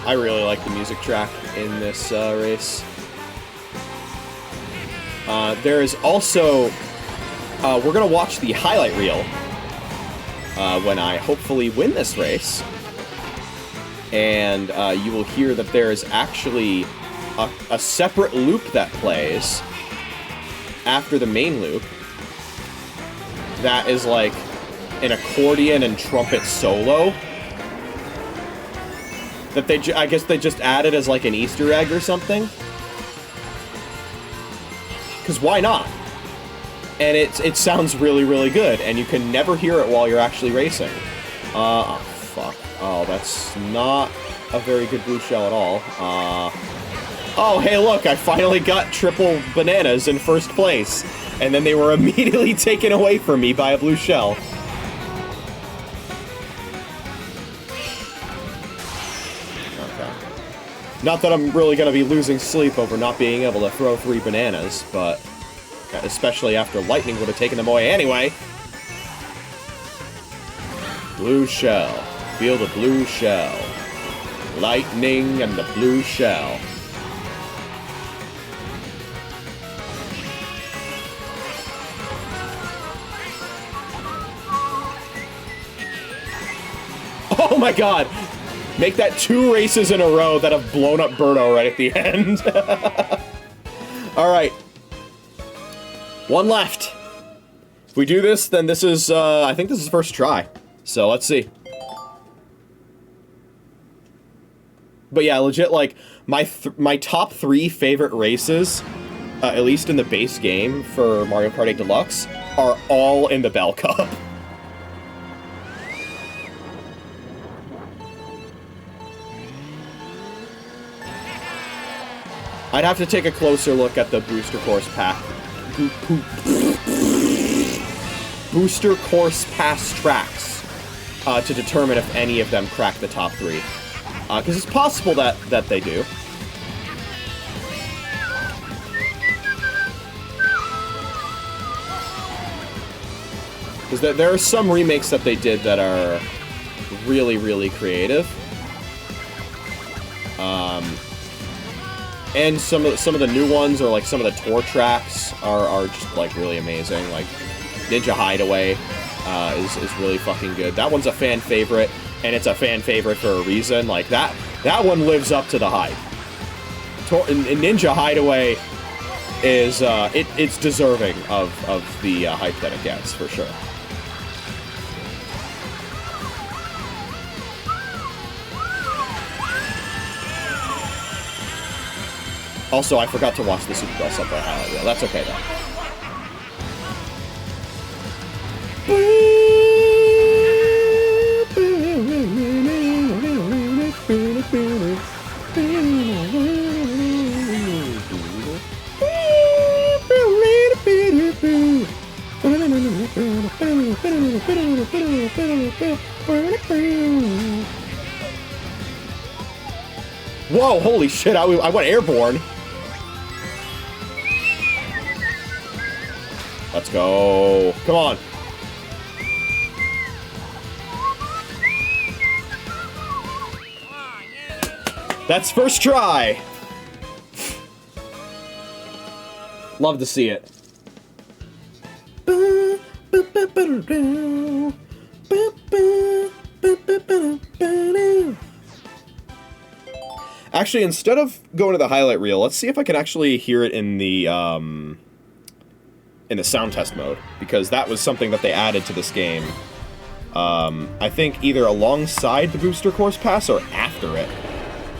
Speaker 1: I really like the music track in this race. There is also... we're gonna watch the highlight reel when I hopefully win this race. And you will hear that there is actually a separate loop that plays after the main loop that is like an accordion and trumpet solo that I guess they just added as like an Easter egg or something. Because why not? And it sounds really, really good, and you can never hear it while you're actually racing. Oh, fuck. Oh, that's not a very good blue shell at all. Oh, hey, look, I finally got triple bananas in first place, and then they were immediately taken away from me by a blue shell. Okay. Not that I'm really going to be losing sleep over not being able to throw 3 bananas, but... especially after lightning would have taken them away anyway. Blue shell. Feel the blue shell. Lightning and the blue shell. Oh my god! Make that 2 races in a row that have blown up Birdo right at the end. Alright. 1 left. If we do this, then this is, I think this is first try. So, let's see. But yeah, legit, like, my top 3 favorite races, at least in the base game for Mario Kart 8 Deluxe, are all in the Bell Cup. I'd have to take a closer look at the booster course pack. Booster course pass tracks to determine if any of them crack the top 3. Because it's possible that they do. Because there are some remakes that they did that are really, really creative. And some of the new ones, or like some of the tour tracks, are just like really amazing. Like Ninja Hideaway is really fucking good. That one's a fan favorite, and it's a fan favorite for a reason. Like that one lives up to the hype. Ninja Hideaway is it's deserving of the hype that it gets for sure. Also, I forgot to watch the Super Bell Subway highlight reel. That's okay, though. Whoa, holy shit, I went airborne. Let's go. Come on. That's first try. Love to see it. Actually, instead of going to the highlight reel, let's see if I can actually hear it in the sound test mode, because that was something that they added to this game. I think either alongside the Booster Course Pass or after it.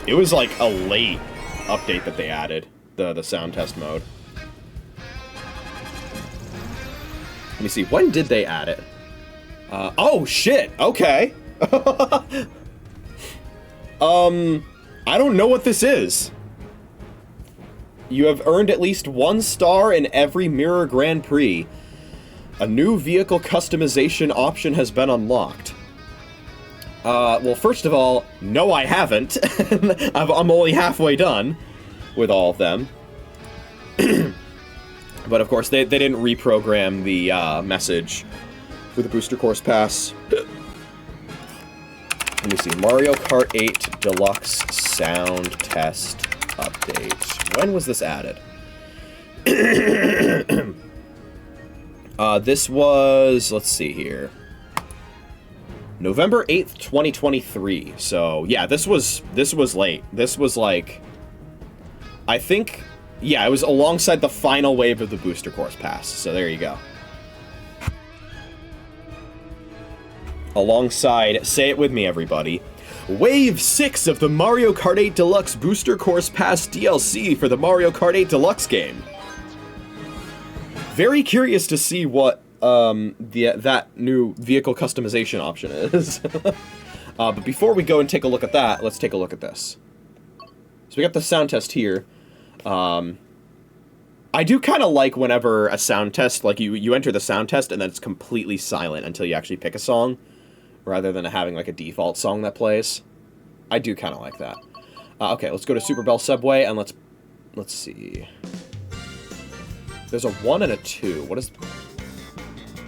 Speaker 1: It was like a late update that they added, the sound test mode. Let me see, when did they add it? Oh shit, okay. I don't know what this is. You have earned at least 1 star in every Mirror Grand Prix. A new vehicle customization option has been unlocked. Well, first of all, no I haven't. I'm only halfway done with all of them. But of course, they didn't reprogram the message for the Booster Course Pass. Let me see, Mario Kart 8 Deluxe Sound Test Update. When was this added? This was, let's see here, November 8th, 2023. So, yeah, this was late. This was like, I think, yeah, it was alongside the final wave of the Booster Course Pass. So there you go. Alongside, say it with me, everybody, Wave 6 of the Mario Kart 8 Deluxe Booster Course Pass DLC for the Mario Kart 8 Deluxe game. Very curious to see what that new vehicle customization option is. But before we go and take a look at that, let's take a look at this. So we got the sound test here. I do kind of like whenever a sound test, like you enter the sound test and then it's completely silent until you actually pick a song, rather than having like a default song that plays. I do kind of like that. Okay, let's go to Super Bell Subway and let's see. There's a 1 and a 2. What is...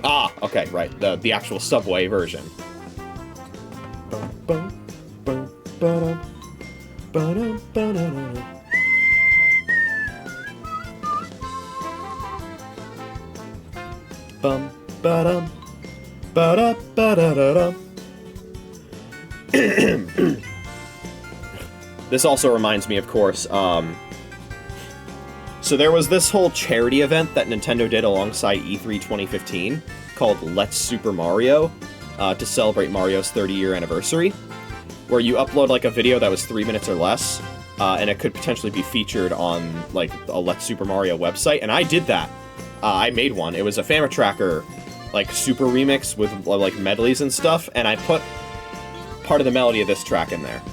Speaker 1: Ah, okay, right. The actual Subway version. This also reminds me, of course, so there was this whole charity event that Nintendo did alongside E3 2015 called Let's Super Mario to celebrate Mario's 30-year anniversary, where you upload like a video that was 3 minutes or less, and it could potentially be featured on like a Let's Super Mario website, and I did that. I made one. It was a Fama Tracker like super remix with like medleys and stuff, and I put part of the melody of this track in there.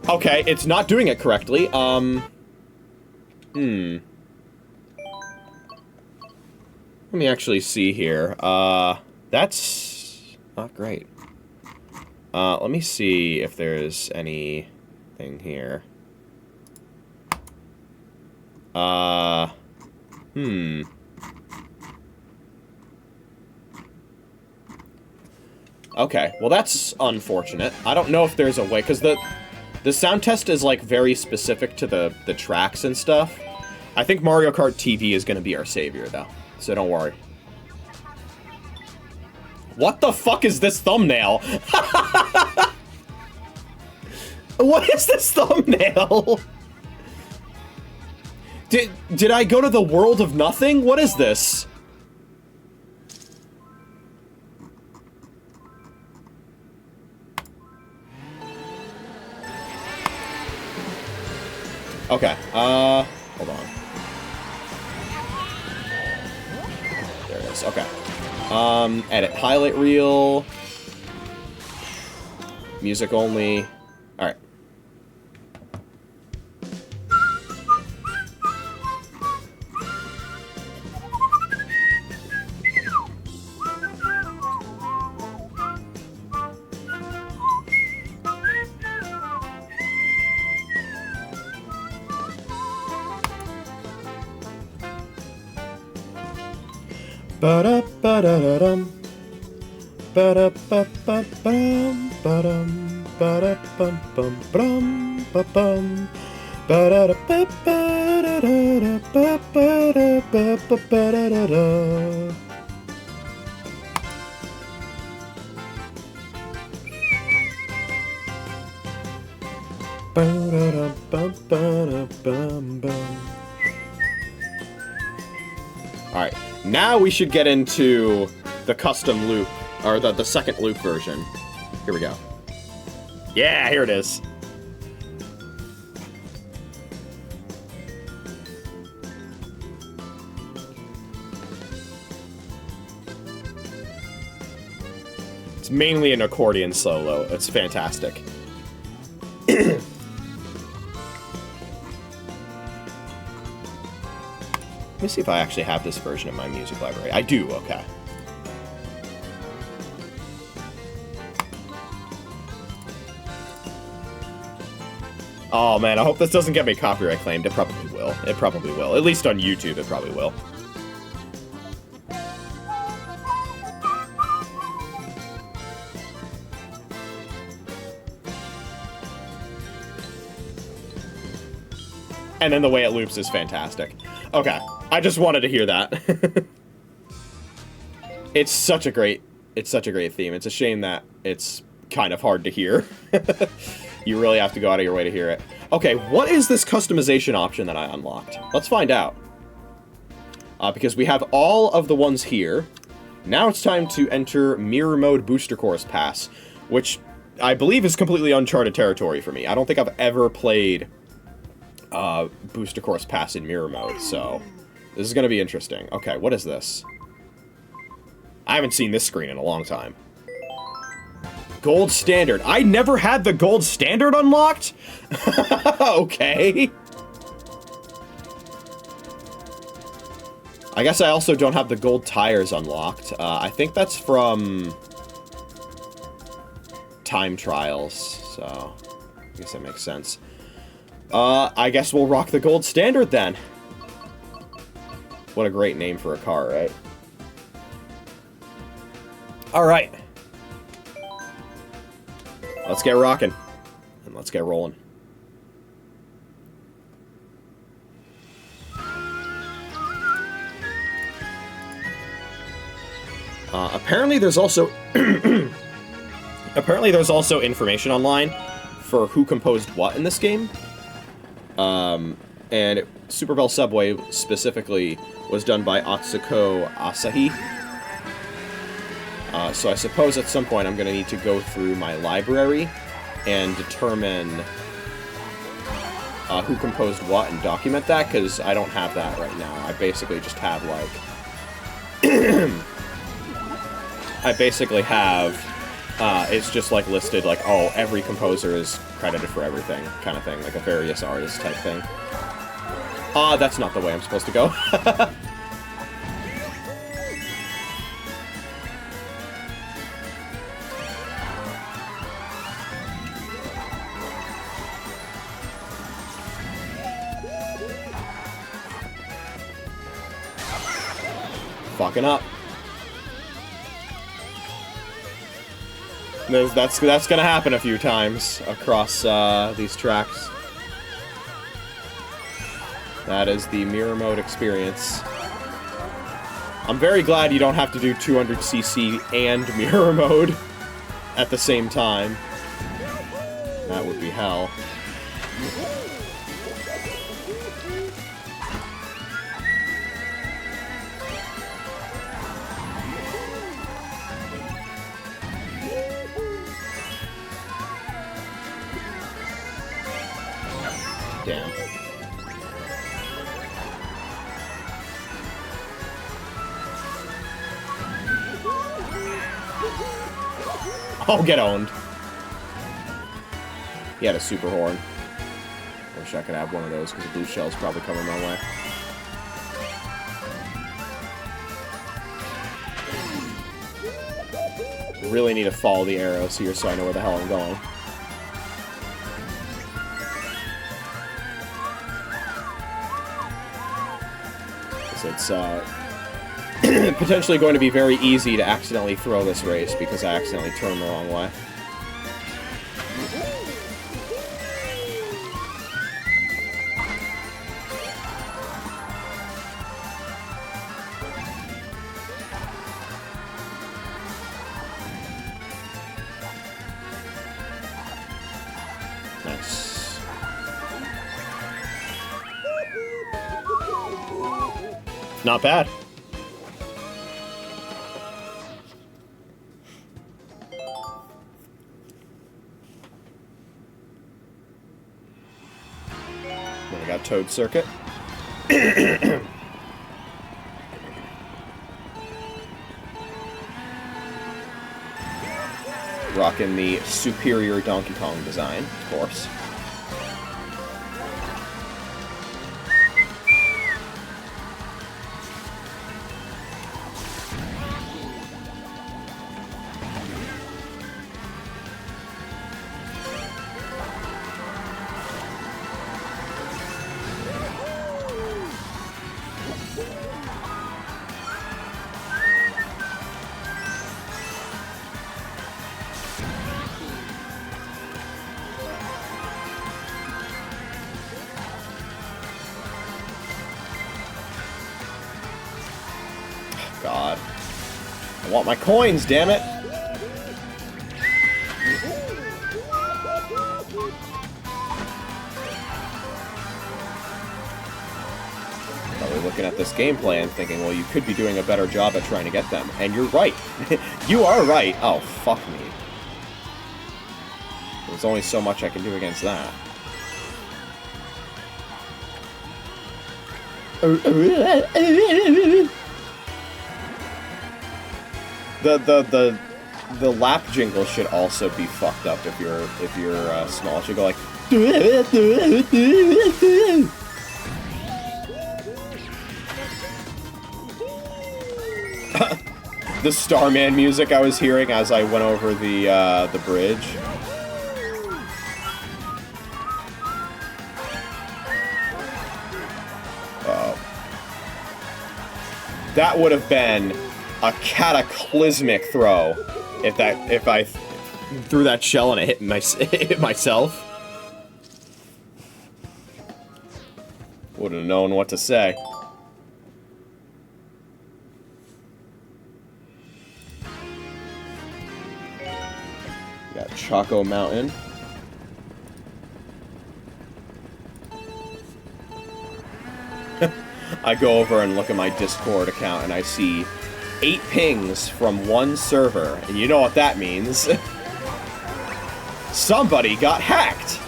Speaker 1: Okay, it's not doing it correctly. Let me actually see here. That's not great. Let me see if there's anything here. Okay, well that's unfortunate. I don't know if there's a way, because the sound test is, like, very specific to the tracks and stuff. I think Mario Kart TV is going to be our savior, though. So don't worry. What the fuck is this thumbnail? What is this thumbnail? Did I go to the world of nothing? What is this? Okay, hold on. There it is, okay. Edit highlight reel. Music only. Alright. Ba-da-ba-da-da-dum. Ba-da-ba-ba-bum. Ba-dum. Ba-da-bum-bum-bum. Ba-bum. Ba-da-da-ba-ba-da-da-ba-ba-da-da-ba-ba-da-da. Alright, now we should get into the custom loop, or the second loop version. Here we go. Yeah, here it is. It's mainly an accordion solo. It's fantastic. Let me see if I actually have this version in my music library. I do, okay. Oh man, I hope this doesn't get me copyright claimed. It probably will. It probably will. At least on YouTube, it probably will. And then the way it loops is fantastic. Okay, I just wanted to hear that. It's such a great theme. It's a shame that it's kind of hard to hear. You really have to go out of your way to hear it. Okay, what is this customization option that I unlocked? Let's find out. Because we have all of the ones here. Now it's time to enter Mirror Mode Booster Course Pass, which I believe is completely uncharted territory for me. I don't think I've ever played Booster Course Pass in Mirror Mode, so this is going to be interesting. Okay, what is this? I haven't seen this screen in a long time. Gold Standard. I never had the Gold Standard unlocked? Okay. I guess I also don't have the Gold Tires unlocked. I think that's from Time Trials, so I guess that makes sense. I guess we'll rock the Gold Standard then. What a great name for a car, right? Alright. Let's get rocking. And let's get rolling. Apparently there's also... apparently there's also information online for who composed what in this game. And Super Bell Subway specifically was done by Atsuko Asahi. So I suppose at some point I'm going to need to go through my library and determine who composed what and document that, because I don't have that right now. I basically just have, like... I basically have... it's just, like, listed, like, oh, every composer is credited for everything, kind of thing. Like a various artist type thing. That's not the way I'm supposed to go. Fucking up. That's gonna happen a few times across these tracks. That is the Mirror Mode experience. I'm very glad you don't have to do 200cc and Mirror Mode at the same time. That would be hell. Damn. Oh, get owned. He had a super horn. Wish I could have one of those, because the blue shell's probably coming my way. Really need to follow the arrows here so I know where the hell I'm going. It's potentially going to be very easy to accidentally throw this race because I accidentally turned the wrong way. Nice. Not bad. Then we got Toad Circuit. Rocking the superior Donkey Kong design, of course. God. I want my coins, damn it! Probably looking at this gameplay and thinking, well, you could be doing a better job at trying to get them. And you're right. You are right. Oh, fuck me. There's only so much I can do against that. The lap jingle should also be fucked up if you're small. It should go like. The Starman music I was hearing as I went over the bridge. Oh, that would have been a cataclysmic throw if I threw that shell and it hit myself. Wouldn't have known what to say. Got Choco Mountain. I go over and look at my Discord account and I see 8 pings from one server, and you know what that means. Somebody got hacked!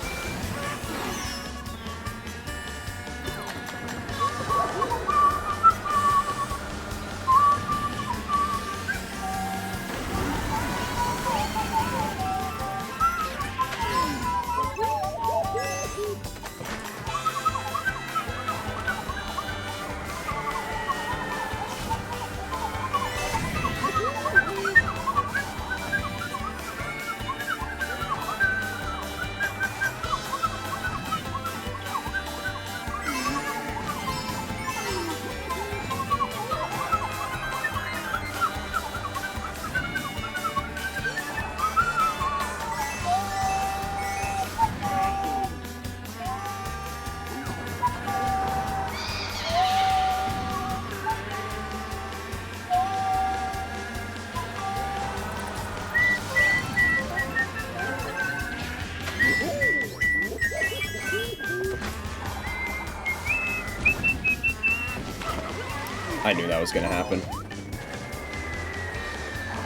Speaker 1: I knew that was gonna happen.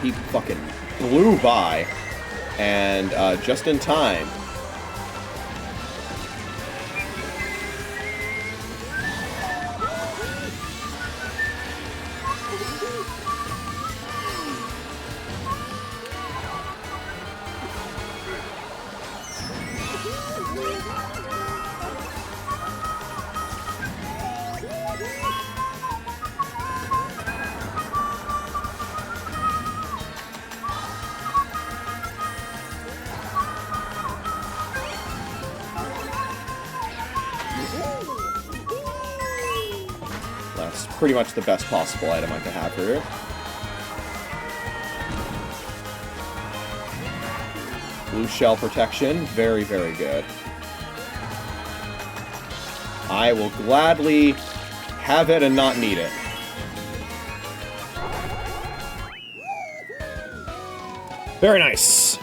Speaker 1: He fucking blew by, and just in time. That's pretty much the best possible item I could have here. Blue shell protection, very, very good. I will gladly have it and not need it. Very nice.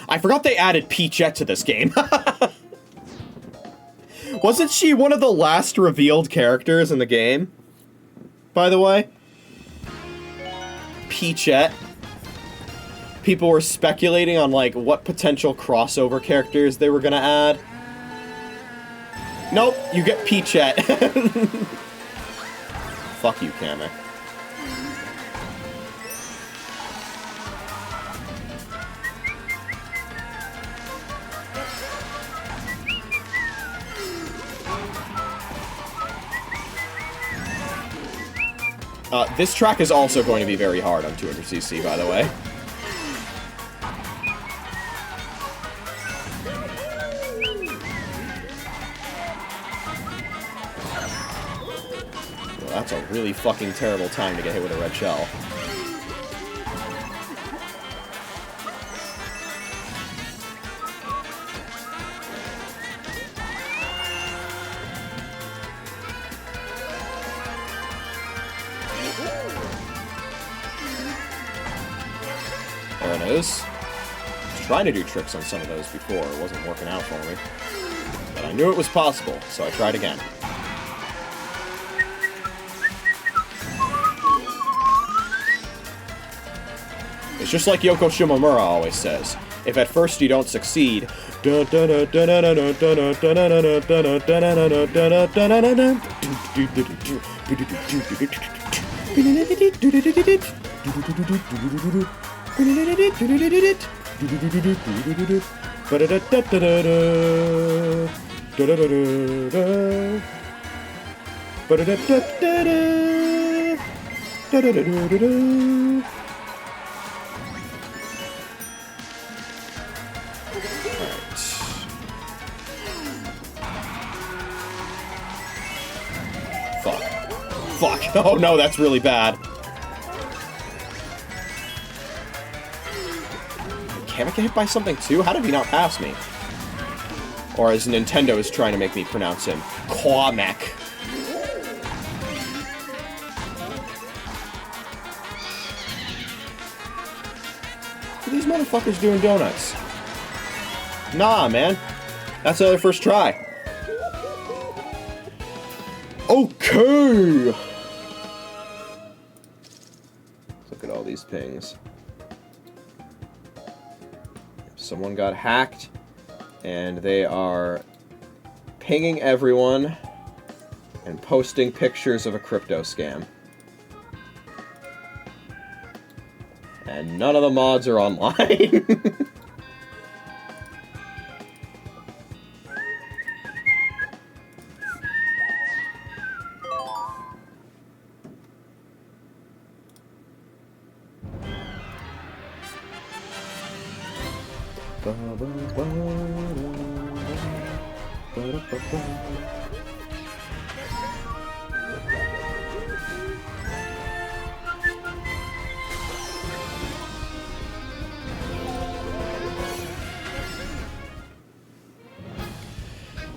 Speaker 1: I forgot they added Peachette to this game. Wasn't she one of the last revealed characters in the game? By the way? Peachette. People were speculating on, like, what potential crossover characters they were gonna add. Nope, you get Peachette. Fuck you, Kamek. This track is also going to be very hard on 200cc, by the way. Well, that's a really fucking terrible time to get hit with a red shell. There it is. I was trying to do tricks on some of those before. It wasn't working out for me. But I knew it was possible, so I tried again. It's just like Yoko Shimomura always says. If at first you don't succeed... Fuck. Oh no, that's really bad. Can I get hit by something too? How did he not pass me? Or as Nintendo is trying to make me pronounce him, Kamek. What are these motherfuckers doing donuts? Nah, man. That's another first try. Okay! Look at all these pings. Someone got hacked, and they are pinging everyone and posting pictures of a crypto scam. And none of the mods are online.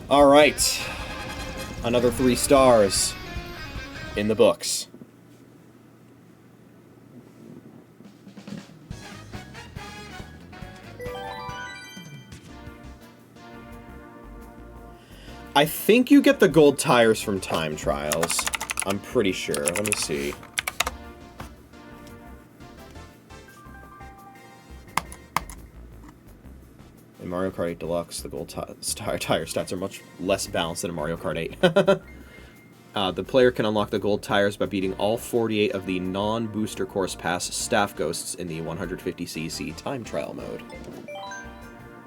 Speaker 1: Alright. Another 3 stars in the books. I think you get the gold tires from time trials. I'm pretty sure. Let me see. In Mario Kart 8 Deluxe, the gold tire stats are much less balanced than in Mario Kart 8. The player can unlock the gold tires by beating all 48 of the non-booster course pass staff ghosts in the 150cc time trial mode.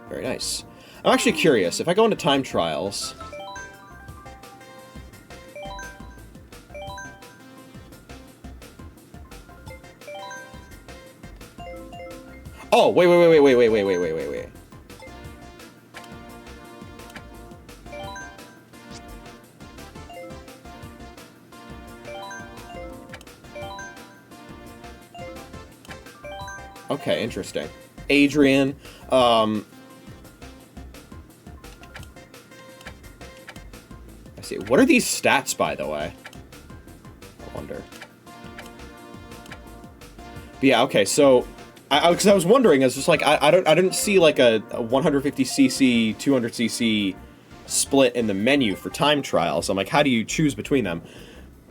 Speaker 1: Very nice. I'm actually curious, if I go into time trials... Oh, wait. Okay, interesting. Adrian, I see. What are these stats, by the way? I wonder. But yeah, okay, so... Because I was wondering, I was just like, I didn't see like a 150cc, 200cc split in the menu for time trials. I'm like, how do you choose between them?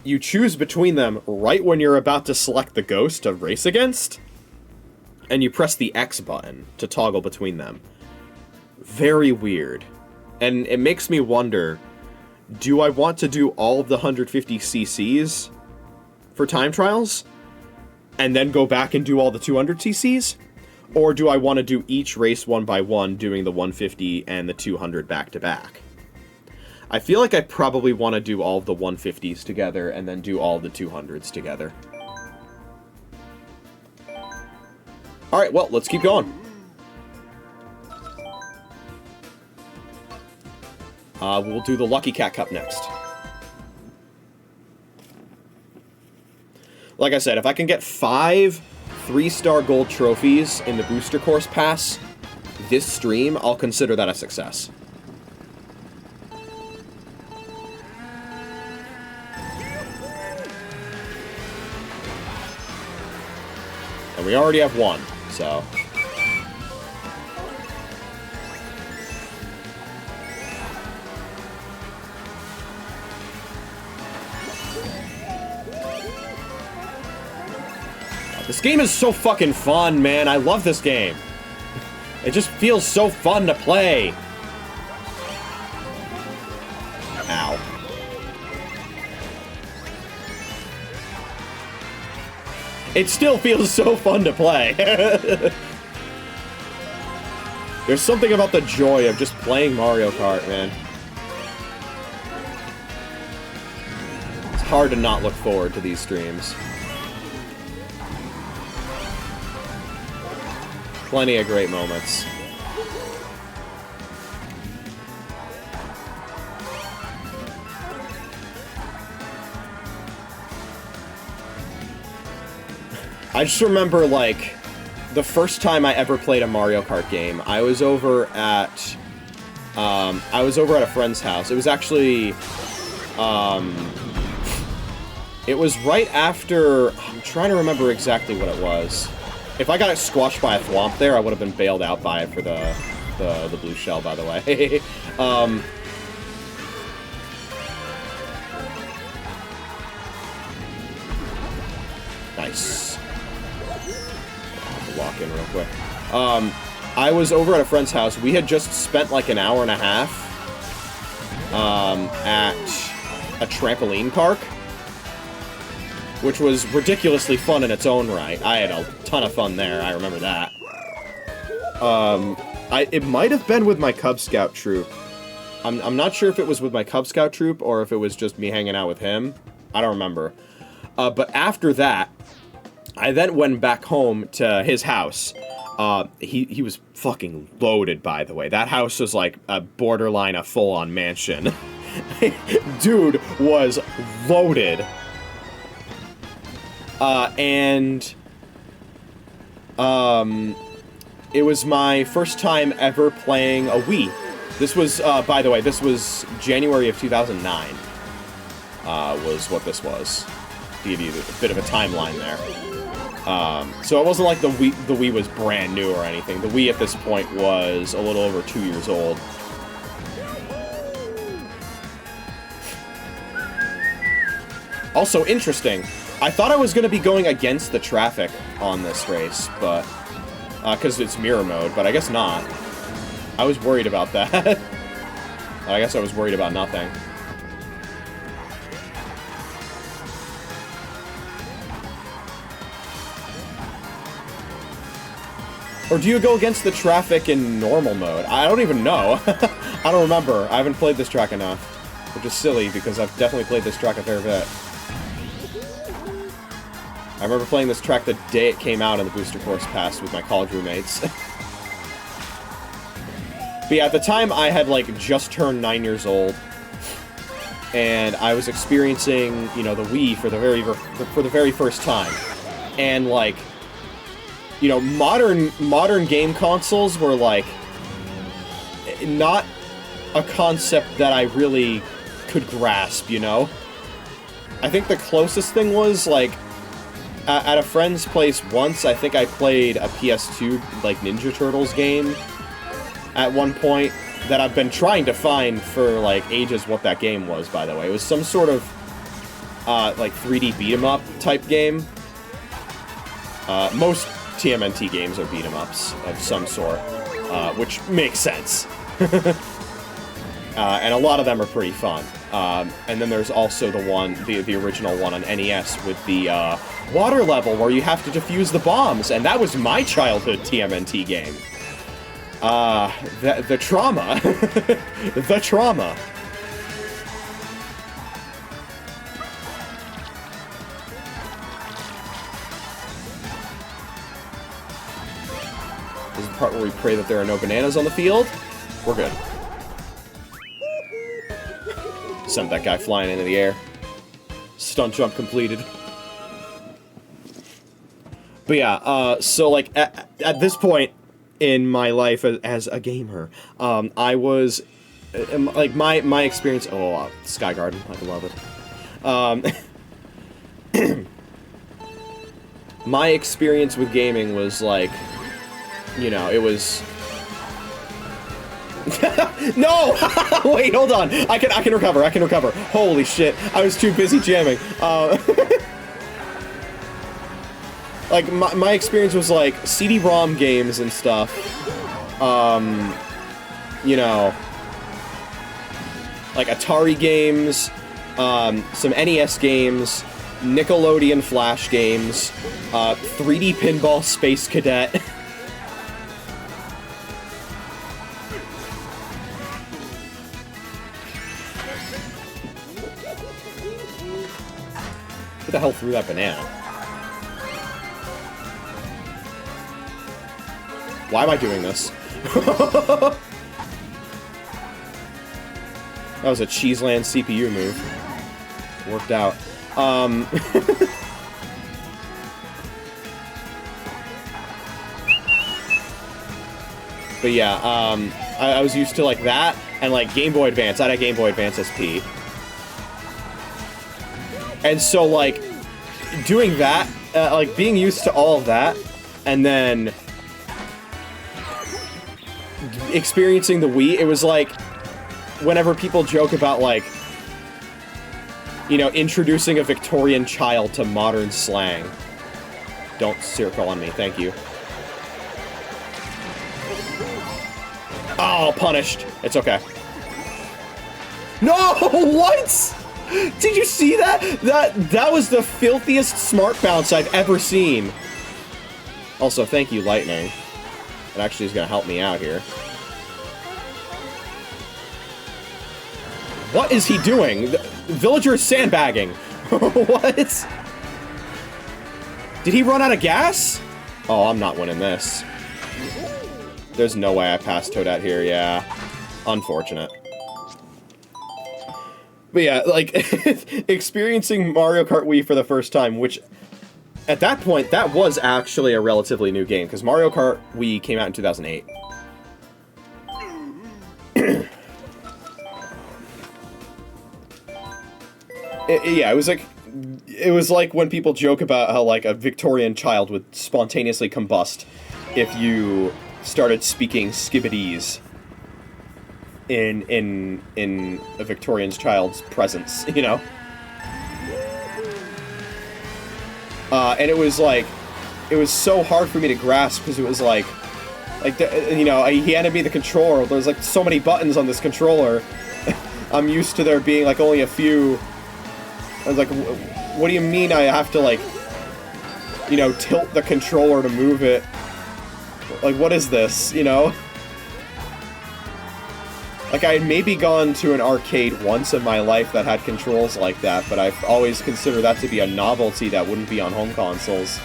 Speaker 1: You choose between them right when you're about to select the ghost to race against, and you press the X button to toggle between them. Very weird. And it makes me wonder, do I want to do all of the 150cc's for time trials, and then go back and do all the 200cc's? Or do I want to do each race one by one, doing the 150 and the 200 back-to-back? I feel like I probably want to do all of the 150s together, and then do all the 200s together. Alright, well, let's keep going. We'll do the Lucky Cat Cup next. Like I said, if I can get 5 3-star gold trophies in the Booster Course Pass this stream, I'll consider that a success. And we already have 1, so... This game is so fucking fun, man. I love this game. It just feels so fun to play. Ow. It still feels so fun to play. There's something about the joy of just playing Mario Kart, man. It's hard to not look forward to these streams. Plenty of great moments. I just remember, like, the first time I ever played a Mario Kart game, I was over at a friend's house. It was actually, it was right after, I'm trying to remember exactly what it was. If I got squashed by a thwomp there, I would have been bailed out by it for the blue shell, by the way. Nice. I'll have to walk in real quick. I was over at a friend's house. We had just spent like an hour and a half at a trampoline park, which was ridiculously fun in its own right. I had a ton of fun there, I remember that. It might have been with my Cub Scout troop. I'm not sure if it was with my Cub Scout troop or if it was just me hanging out with him. I don't remember. But after that, I then went back home to his house. He was fucking loaded, by the way. That house was like a borderline a full-on mansion. Dude was loaded. It was my first time ever playing a Wii. This was, by the way, this was January of 2009, was what this was. To give you a bit of a timeline there. So it wasn't like the Wii was brand new or anything. The Wii at this point was a little over 2 years old. Also interesting, I thought I was going to be going against the traffic on this race, but... because it's mirror mode, but I guess not. I was worried about that. I guess I was worried about nothing. Or do you go against the traffic in normal mode? I don't even know. I don't remember. I haven't played this track enough. Which is silly, because I've definitely played this track a fair bit. I remember playing this track the day it came out in the Booster Course Pass with my college roommates. But yeah, at the time I had, like, just turned 9 years old. And I was experiencing, you know, the Wii for the very first time. And, like... You know, modern game consoles were, like, not a concept that I really could grasp, you know? I think the closest thing was, like, at a friend's place once, I think I played a PS2, like, Ninja Turtles game at one point. that I've been trying to find for, like, ages what that game was, by the way. It was some sort of, like, 3D beat-em-up type game. Most TMNT games are beat-em-ups of some sort, which makes sense. And a lot of them are pretty fun. And then there's also the original one on NES with the water level where you have to defuse the bombs, and that was my childhood TMNT game. The trauma. The trauma. This is the part where we pray that there are no bananas on the field. We're good. Sent that guy flying into the air. Stunt jump completed. But yeah, so like at this point in my life as a gamer, I was like my experience. Oh, Sky Garden, I love it. My experience with gaming was like, you know, it was. No! Wait, hold on. I can recover. I can recover. Holy shit! I was too busy jamming. Like my experience was like CD-ROM games and stuff. You know, like Atari games, some NES games, Nickelodeon Flash games, 3D Pinball Space Cadet. Who the hell threw that banana? Why am I doing this? That was a Cheeseland CPU move. Worked out. But yeah, I was used to like that, and like Game Boy Advance. I had a Game Boy Advance SP. And so, like, doing that, like, being used to all of that, and then experiencing the Wii, it was like, whenever people joke about, like, you know, introducing a Victorian child to modern slang. Don't circle on me, thank you. Oh, punished. It's okay. No, what? Did you see that? That was the filthiest smart bounce I've ever seen. Also, thank you, Lightning. It actually is going to help me out here. What is he doing? The villager is sandbagging. What? Did he run out of gas? Oh, I'm not winning this. There's no way I passed Toadette here, yeah. Unfortunate. But yeah, like, experiencing Mario Kart Wii for the first time, which, at that point, that was actually a relatively new game, because Mario Kart Wii came out in 2008. Yeah, it was like when people joke about how, like, a Victorian child would spontaneously combust if you started speaking Skibidese in a Victorian child's presence, you know? And it was like, it was so hard for me to grasp, because it was like, you know, he handed me the controller, there's like so many buttons on this controller, I'm used to there being like only a few. I was like, what do you mean I have to, like, you know, tilt the controller to move it? Like, what is this, you know? Like, I had maybe gone to an arcade once in my life that had controls like that, but I've always considered that to be a novelty that wouldn't be on home consoles.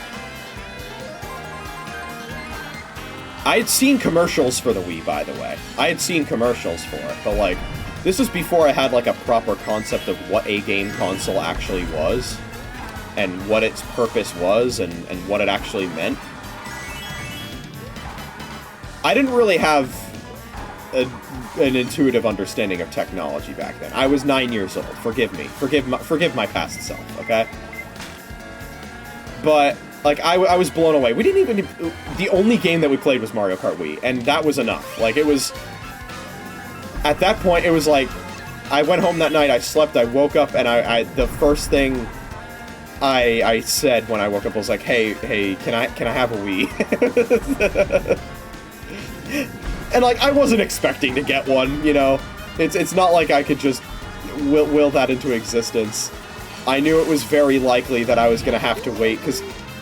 Speaker 1: I had seen commercials for the Wii, by the way. I had seen commercials for it, but, like, this was before I had, like, a proper concept of what a game console actually was, and what its purpose was, and what it actually meant. I didn't really have an intuitive understanding of technology back then. I was 9 years old. Forgive me. Forgive my past self, okay? But, like, I was blown away. We didn't even... The only game that we played was Mario Kart Wii, and that was enough. Like, it was... at that point, it was like, I went home that night, I slept, I woke up, and the first thing I said when I woke up was like, hey, can I have a Wii? And, like, I wasn't expecting to get one, you know? It's not like I could just will that into existence. I knew it was very likely that I was gonna have to wait,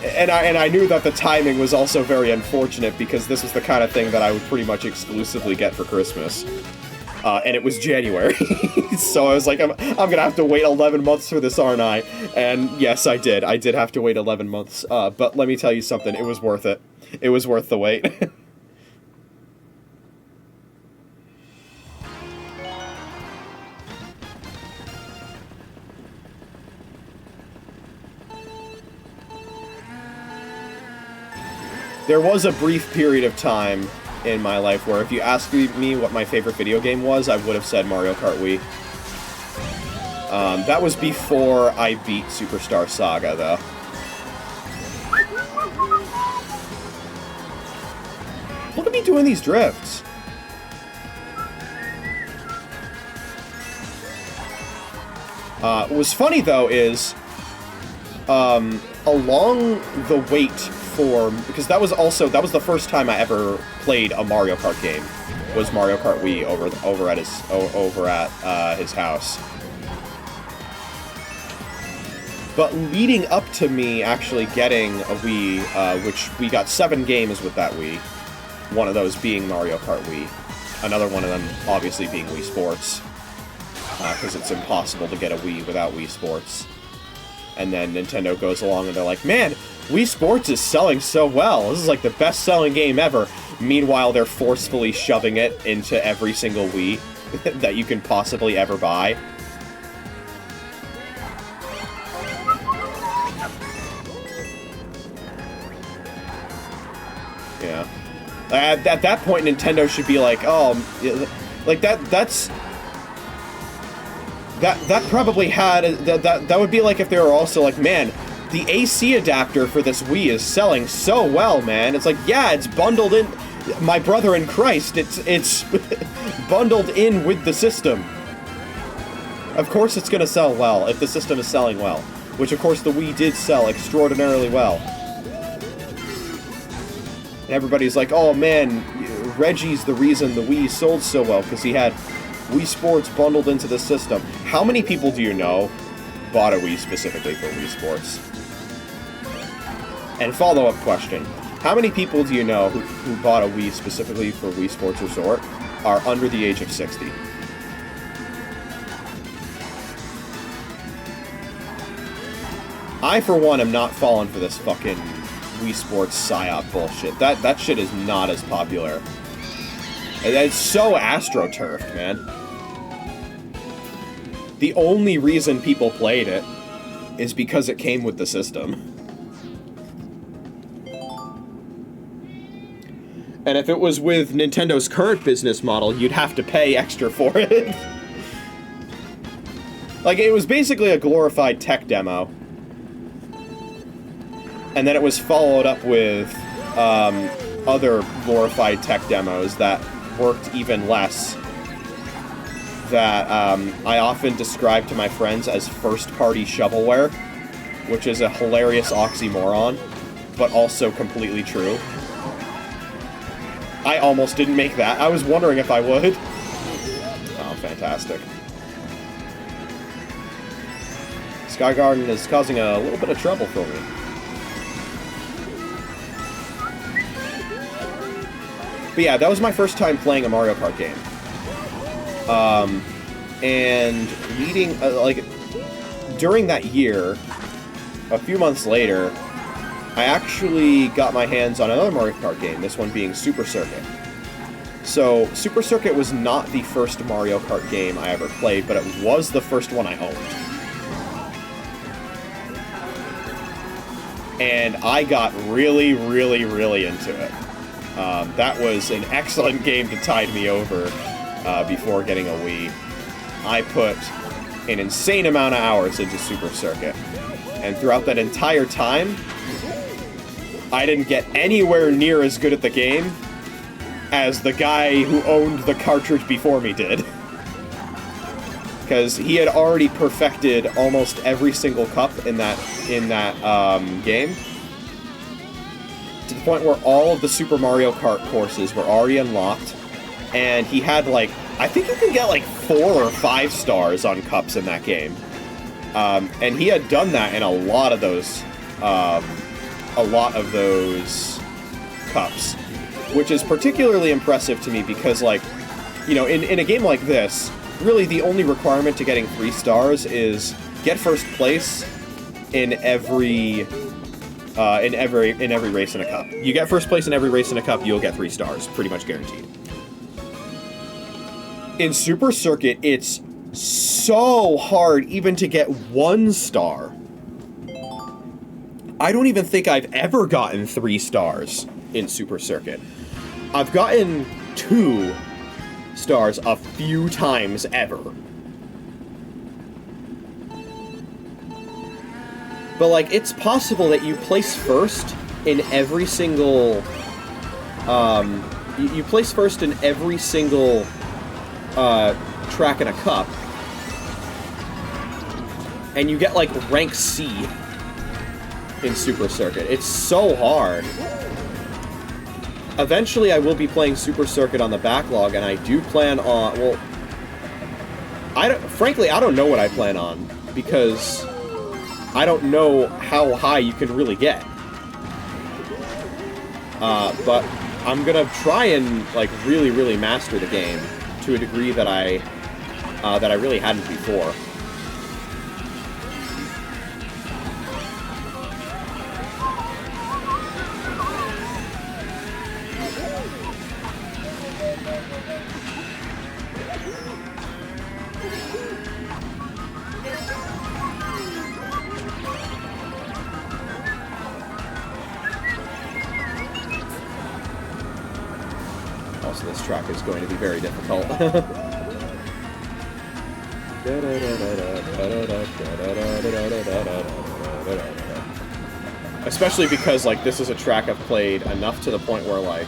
Speaker 1: and I knew that the timing was also very unfortunate, because this was the kind of thing that I would pretty much exclusively get for Christmas. And it was January, so I was like, I'm gonna have to wait 11 months for this, aren't I? And yes, I did. I did have to wait 11 months, but let me tell you something, it was worth it. It was worth the wait. There was a brief period of time in my life where if you asked me what my favorite video game was, I would have said Mario Kart Wii. That was before I beat Superstar Saga, though. Look at me doing these drifts. What was funny, though, is along the wait for... Because that was the first time I ever played a Mario Kart game, was Mario Kart Wii over at his house. But leading up to me actually getting a Wii, which we got 7 games with that Wii, one of those being Mario Kart Wii, another one of them obviously being Wii Sports, because it's impossible to get a Wii without Wii Sports. And then Nintendo goes along and they're like, man, Wii Sports is selling so well. This is like the best-selling game ever. Meanwhile, they're forcefully shoving it into every single Wii that you can possibly ever buy. Yeah. At that point, Nintendo should be like, oh, like that's... That probably had... That would be like if they were also like, man, the AC adapter for this Wii is selling so well, man. It's like, yeah, it's bundled in... My brother in Christ, it's bundled in with the system. Of course it's gonna sell well, if the system is selling well. Which, of course, the Wii did sell extraordinarily well. And everybody's like, oh, man, Reggie's the reason the Wii sold so well, because he had Wii Sports bundled into the system. How many people do you know bought a Wii specifically for Wii Sports? And follow-up question. How many people do you know who bought a Wii specifically for Wii Sports Resort are under the age of 60? I, for one, am not falling for this fucking Wii Sports PSYOP bullshit. That shit is not as popular. It's so astroturfed, man. The only reason people played it is because it came with the system. And if it was with Nintendo's current business model, you'd have to pay extra for it. Like, it was basically a glorified tech demo. And then it was followed up with other glorified tech demos that worked even less, that I often describe to my friends as first-party shovelware, which is a hilarious oxymoron, but also completely true. I almost didn't make that. I was wondering if I would. Oh, fantastic. Sky Garden is causing a little bit of trouble for me. But yeah, that was my first time playing a Mario Kart game. And leading, during that year, a few months later, I actually got my hands on another Mario Kart game, this one being Super Circuit. So, Super Circuit was not the first Mario Kart game I ever played, but it was the first one I owned. And I got really, really, really into it. That was an excellent game to tide me over before getting a Wii. I put an insane amount of hours into Super Circuit. And throughout that entire time, I didn't get anywhere near as good at the game as the guy who owned the cartridge before me did. Because he had already perfected almost every single cup in that game. To the point where all of the Super Mario Kart courses were already unlocked. And he had, like, I think you can get, like, 4 or 5 stars on cups in that game. And he had done that in a lot of those cups. Which is particularly impressive to me because, like, you know, in a game like this, really the only requirement to getting 3 stars is get first place in every race in a cup. You get first place in every race in a cup, you'll get 3 stars, pretty much guaranteed. In Super Circuit, it's so hard even to get 1 star. I don't even think I've ever gotten 3 stars in Super Circuit. I've gotten 2 stars a few times ever. But, like, it's possible that you place first in every single, you place first in every single, track in a cup, and you get, like, rank C in Super Circuit. It's so hard. Eventually, I will be playing Super Circuit on the backlog, and I do plan on, well, frankly, I don't know what I plan on, because I don't know how high you can really get. But I'm gonna try and, like, really, really master the game to a degree that I really hadn't before. Also, this track is going to be very difficult. Especially because, like, this is a track I've played enough to the point where, like,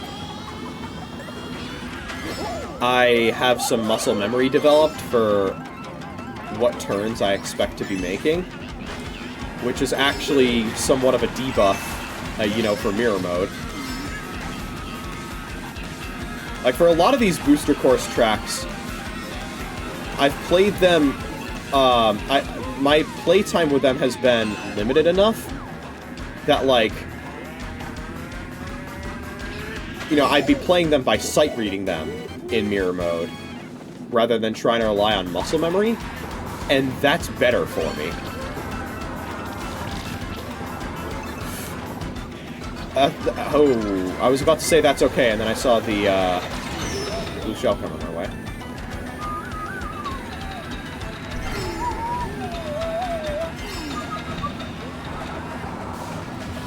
Speaker 1: I have some muscle memory developed for what turns I expect to be making, which is actually somewhat of a debuff, you know, for mirror mode. Like, for a lot of these booster course tracks, I've played them, my playtime with them has been limited enough that, like, you know, I'd be playing them by sight reading them in mirror mode, rather than trying to rely on muscle memory, and that's better for me. Oh, I was about to say that's okay, and then I saw the, blue shell coming our way.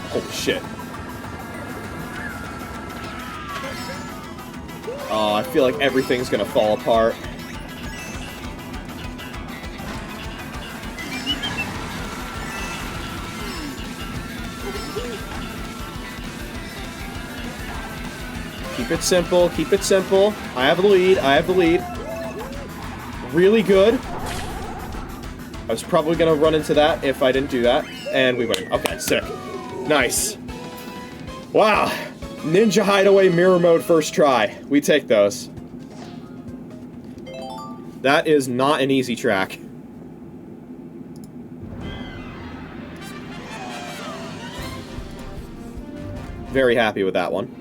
Speaker 1: Holy shit. Oh, I feel like everything's gonna fall apart. Keep it simple, keep it simple. I have the lead, I have the lead. Really good. I was probably gonna run into that if I didn't do that. And we win. Okay, sick. Nice. Wow. Ninja Hideaway Mirror Mode first try. We take those. That is not an easy track. Very happy with that one.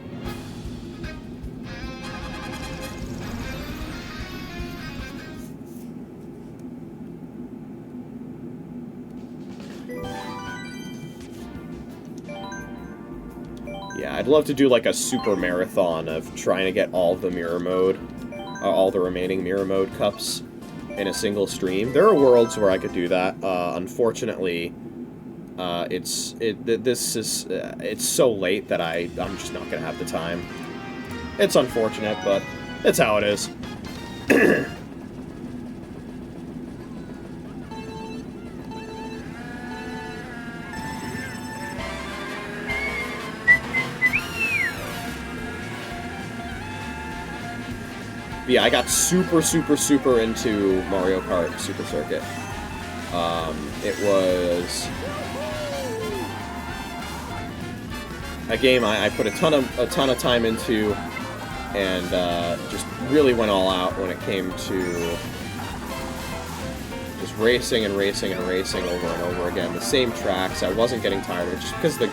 Speaker 1: Yeah, I'd love to do like a super marathon of trying to get all of the mirror mode, all the remaining mirror mode cups in a single stream. There are worlds where I could do that. Unfortunately, it's so late that I'm just not gonna have the time. It's unfortunate, but it's how it is. yeah, I got super into Mario Kart Super Circuit. It was a game I put a ton of time into, and just really went all out when it came to just racing over and over again. The same tracks. I wasn't getting tired of it, just because the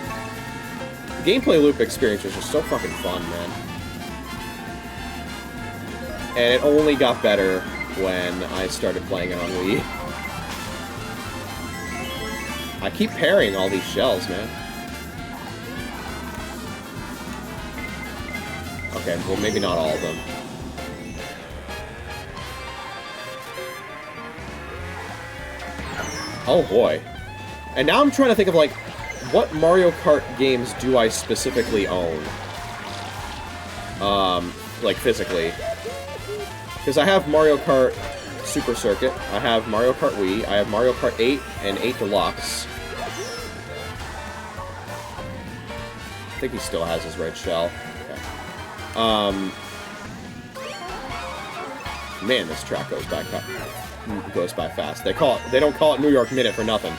Speaker 1: gameplay loop experience was just so fucking fun, man. And it only got better when I started playing it on Wii. I keep parrying all these shells, man. Okay, well, maybe not all of them. Oh, boy. And now I'm trying to think of, like, what Mario Kart games do I specifically own? Like, physically. Because I have Mario Kart Super Circuit, I have Mario Kart Wii, I have Mario Kart 8 and 8 Deluxe. I think he still has his red shell. Okay. Man, this track goes by fast. They don't call it New York Minute for nothing.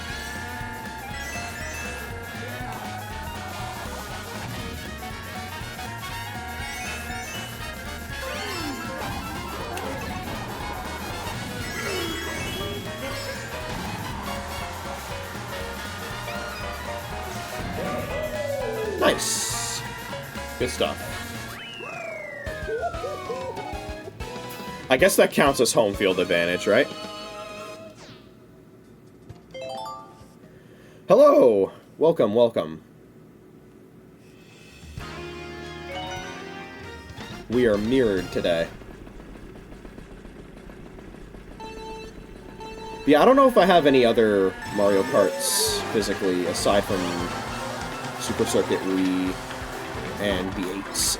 Speaker 1: Nice. Good stuff. I guess that counts as home field advantage, right? Hello! Welcome, welcome. We are mirrored today. Yeah, I don't know if I have any other Mario Karts physically, aside from Super Circuit Wii and V8s.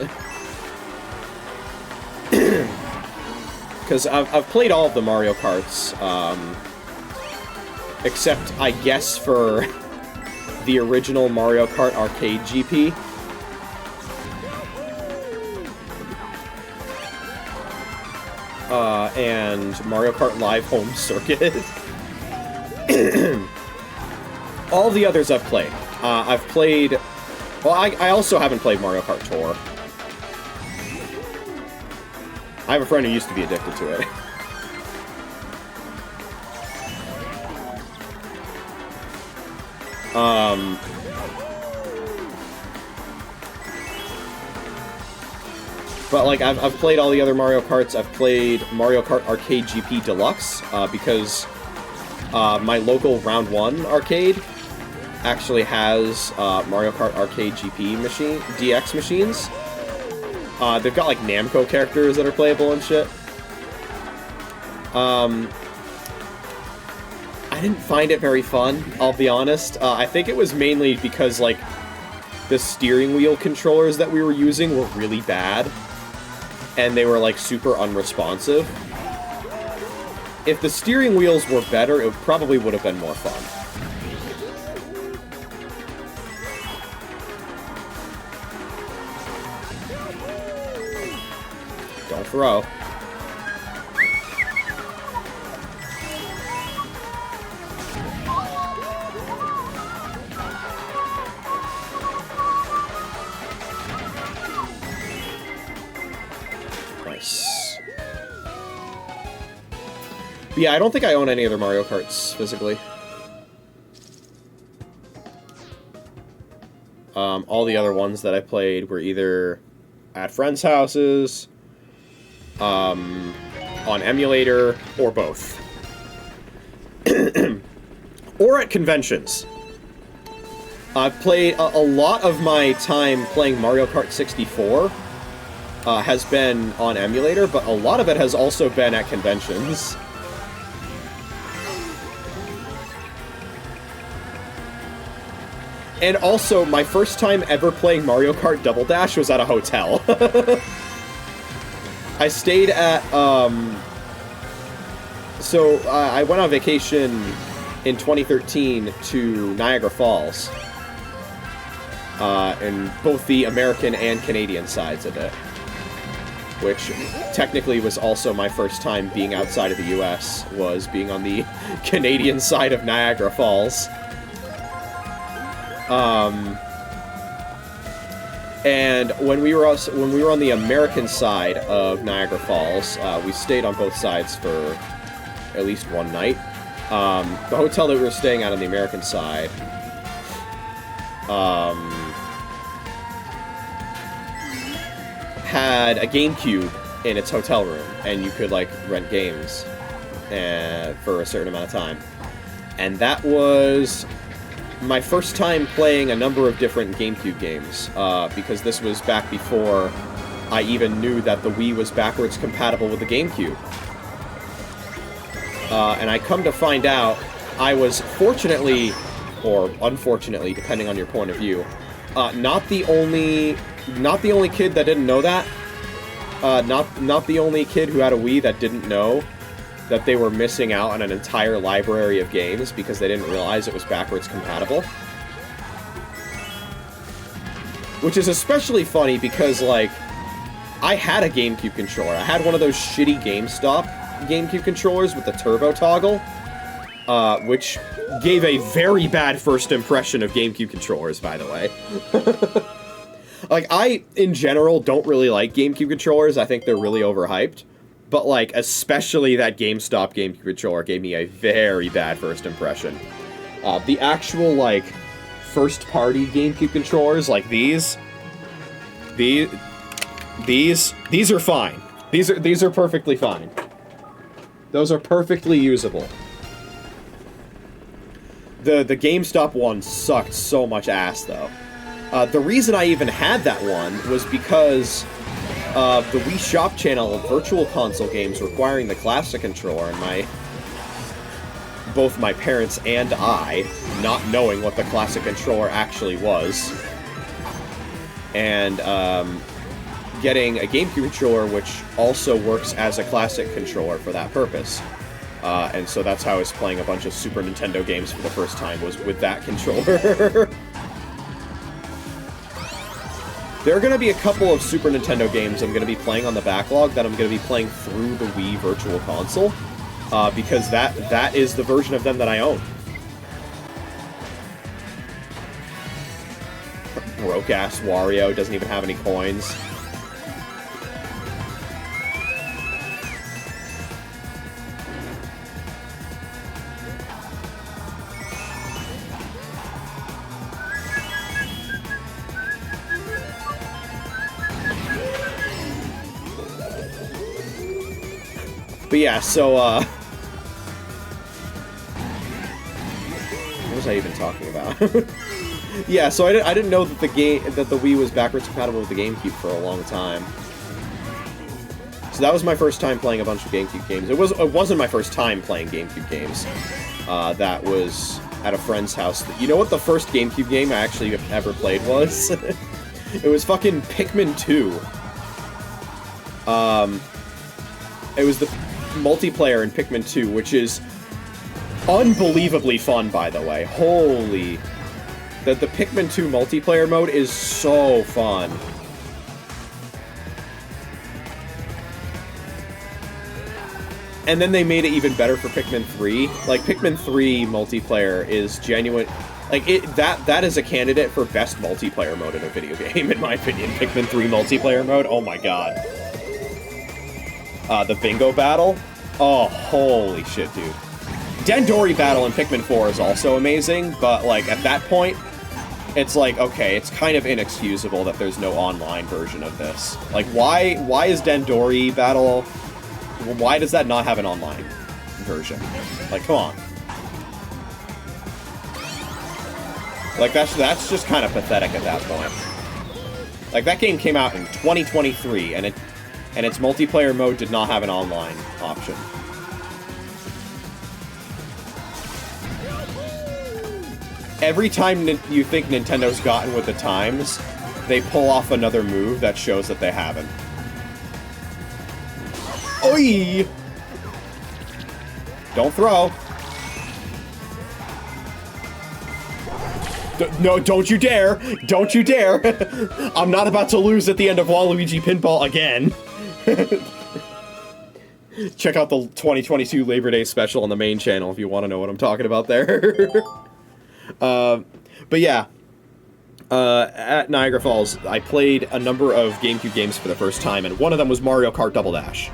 Speaker 1: Because I've played all of the Mario Karts, except, I guess, for the original Mario Kart Arcade GP. And Mario Kart Live Home Circuit. All the others I've played. I've played... Well, I also haven't played Mario Kart Tour. I have a friend who used to be addicted to it. But, like, I've played all the other Mario Karts. I've played Mario Kart Arcade GP Deluxe, because my local Round 1 arcade actually has Mario Kart Arcade GP DX machines. They've got, like, Namco characters that are playable and shit. I didn't find it very fun, I'll be honest. I think it was mainly because, like, the steering wheel controllers that we were using were really bad. And they were, like, super unresponsive. If the steering wheels were better, it probably would have been more fun. Don't throw. Nice. But yeah, I don't think I own any other Mario Karts physically. All the other ones that I played were either at friends' houses, on emulator, or both. Or at conventions. I've played a lot of my time playing Mario Kart 64 has been on emulator, but a lot of it has also been at conventions. And also, my first time ever playing Mario Kart Double Dash was at a hotel. I stayed at, so I went on vacation in 2013 to Niagara Falls. In both the American and Canadian sides of it. which technically was also my first time being outside of the US, was being on the Canadian side of Niagara Falls. And when we were on the American side of Niagara Falls, we stayed on both sides for at least one night. The hotel that we were staying at on the American side, had a GameCube in its hotel room, and you could, like, rent games for a certain amount of time. And that was my first time playing a number of different GameCube games, because this was back before I even knew that the Wii was backwards compatible with the GameCube. And I come to find out, I was fortunately, or unfortunately, depending on your point of view, not the only kid that didn't know that. Not the only kid who had a Wii that didn't know that they were missing out on an entire library of games because they didn't realize it was backwards compatible. Which is especially funny because, like, I had a GameCube controller. I had one of those shitty GameStop GameCube controllers with the turbo toggle, which gave a very bad first impression of GameCube controllers, by the way. Like, I, in general, don't really like GameCube controllers. I think they're really overhyped. But, like, especially that GameStop GameCube controller gave me a very bad first impression. The actual, like, first-party GameCube controllers, like these are fine. These are perfectly fine. Those are perfectly usable. The GameStop one sucked so much ass, though. The reason I even had that one was because the Wii Shop channel of Virtual Console games requiring the Classic controller, and both my parents and I not knowing what the Classic controller actually was, and getting a GameCube controller which also works as a Classic controller for that purpose. And so that's how I was playing a bunch of Super Nintendo games for the first time, was with that controller. There are going to be a couple of Super Nintendo games I'm going to be playing on the backlog that I'm going to be playing through the Wii Virtual Console, because that is the version of them that I own. Broke-ass Wario doesn't even have any coins. But yeah, so, what was I even talking about? Yeah, so I didn't know that the Wii was backwards compatible with the GameCube for a long time. So that was my first time playing a bunch of GameCube games. It wasn't my first time playing GameCube games. That was at a friend's house. You know what the first GameCube game I actually ever played was? It was fucking Pikmin 2. It was the multiplayer in Pikmin 2, which is unbelievably fun, by the way. Holy... The Pikmin 2 multiplayer mode is so fun. And then they made it even better for Pikmin 3. Like, Pikmin 3 multiplayer is genuine... Like, that is a candidate for best multiplayer mode in a video game, in my opinion. Pikmin 3 multiplayer mode, oh my god. The bingo battle? Oh, holy shit, dude. Dandori battle in Pikmin 4 is also amazing, but, like, at that point, it's like, okay, it's kind of inexcusable that there's no online version of this. Like, why is Dandori battle... Why does that not have an online version? Like, come on. Like, that's just kind of pathetic at that point. Like, that game came out in 2023, and its multiplayer mode did not have an online option. Every time you think Nintendo's gotten with the times, they pull off another move that shows that they haven't. Oi! Don't throw. No, don't you dare! Don't you dare! I'm not about to lose at the end of Waluigi Pinball again. Check out the 2022 Labor Day special on the main channel if you want to know what I'm talking about there. But yeah, at Niagara Falls, I played a number of GameCube games for the first time, and one of them was Mario Kart Double Dash.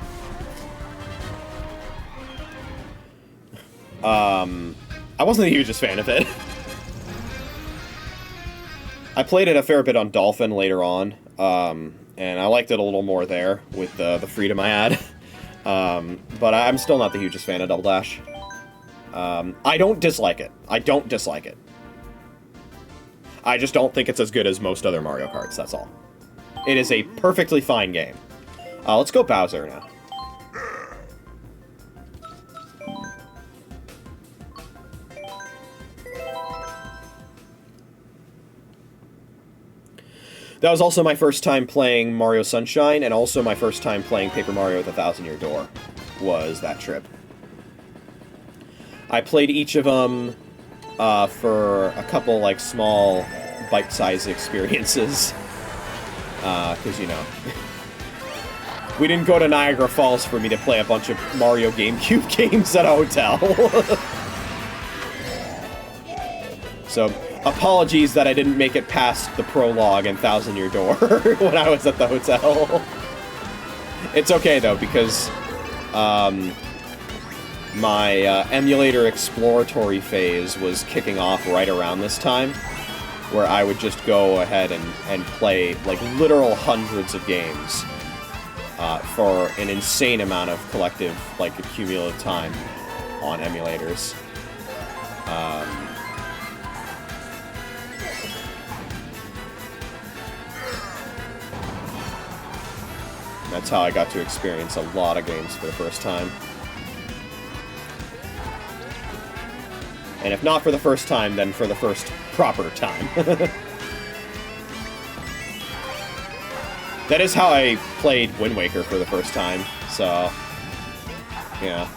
Speaker 1: I wasn't the hugest fan of it. I played it a fair bit on Dolphin later on, and I liked it a little more there with the freedom I had. But I'm still not the hugest fan of Double Dash. I don't dislike it. I don't dislike it. I just don't think it's as good as most other Mario Karts, that's all. It is a perfectly fine game. Let's go Bowser now. That was also my first time playing Mario Sunshine, and also my first time playing Paper Mario with a 1,000-Year Door, was that trip. I played each of them for a couple, like, small, bite-sized experiences. Because, you know, we didn't go to Niagara Falls for me to play a bunch of Mario GameCube games at a hotel. So, apologies that I didn't make it past the prologue and 1,000-Year Door when I was at the hotel. It's okay, though, because my emulator exploratory phase was kicking off right around this time, where I would just go ahead and play, like, literal hundreds of games for an insane amount of collective, like, cumulative time on emulators. That's how I got to experience a lot of games for the first time. And if not for the first time, then for the first proper time. That is how I played Wind Waker for the first time, so... yeah.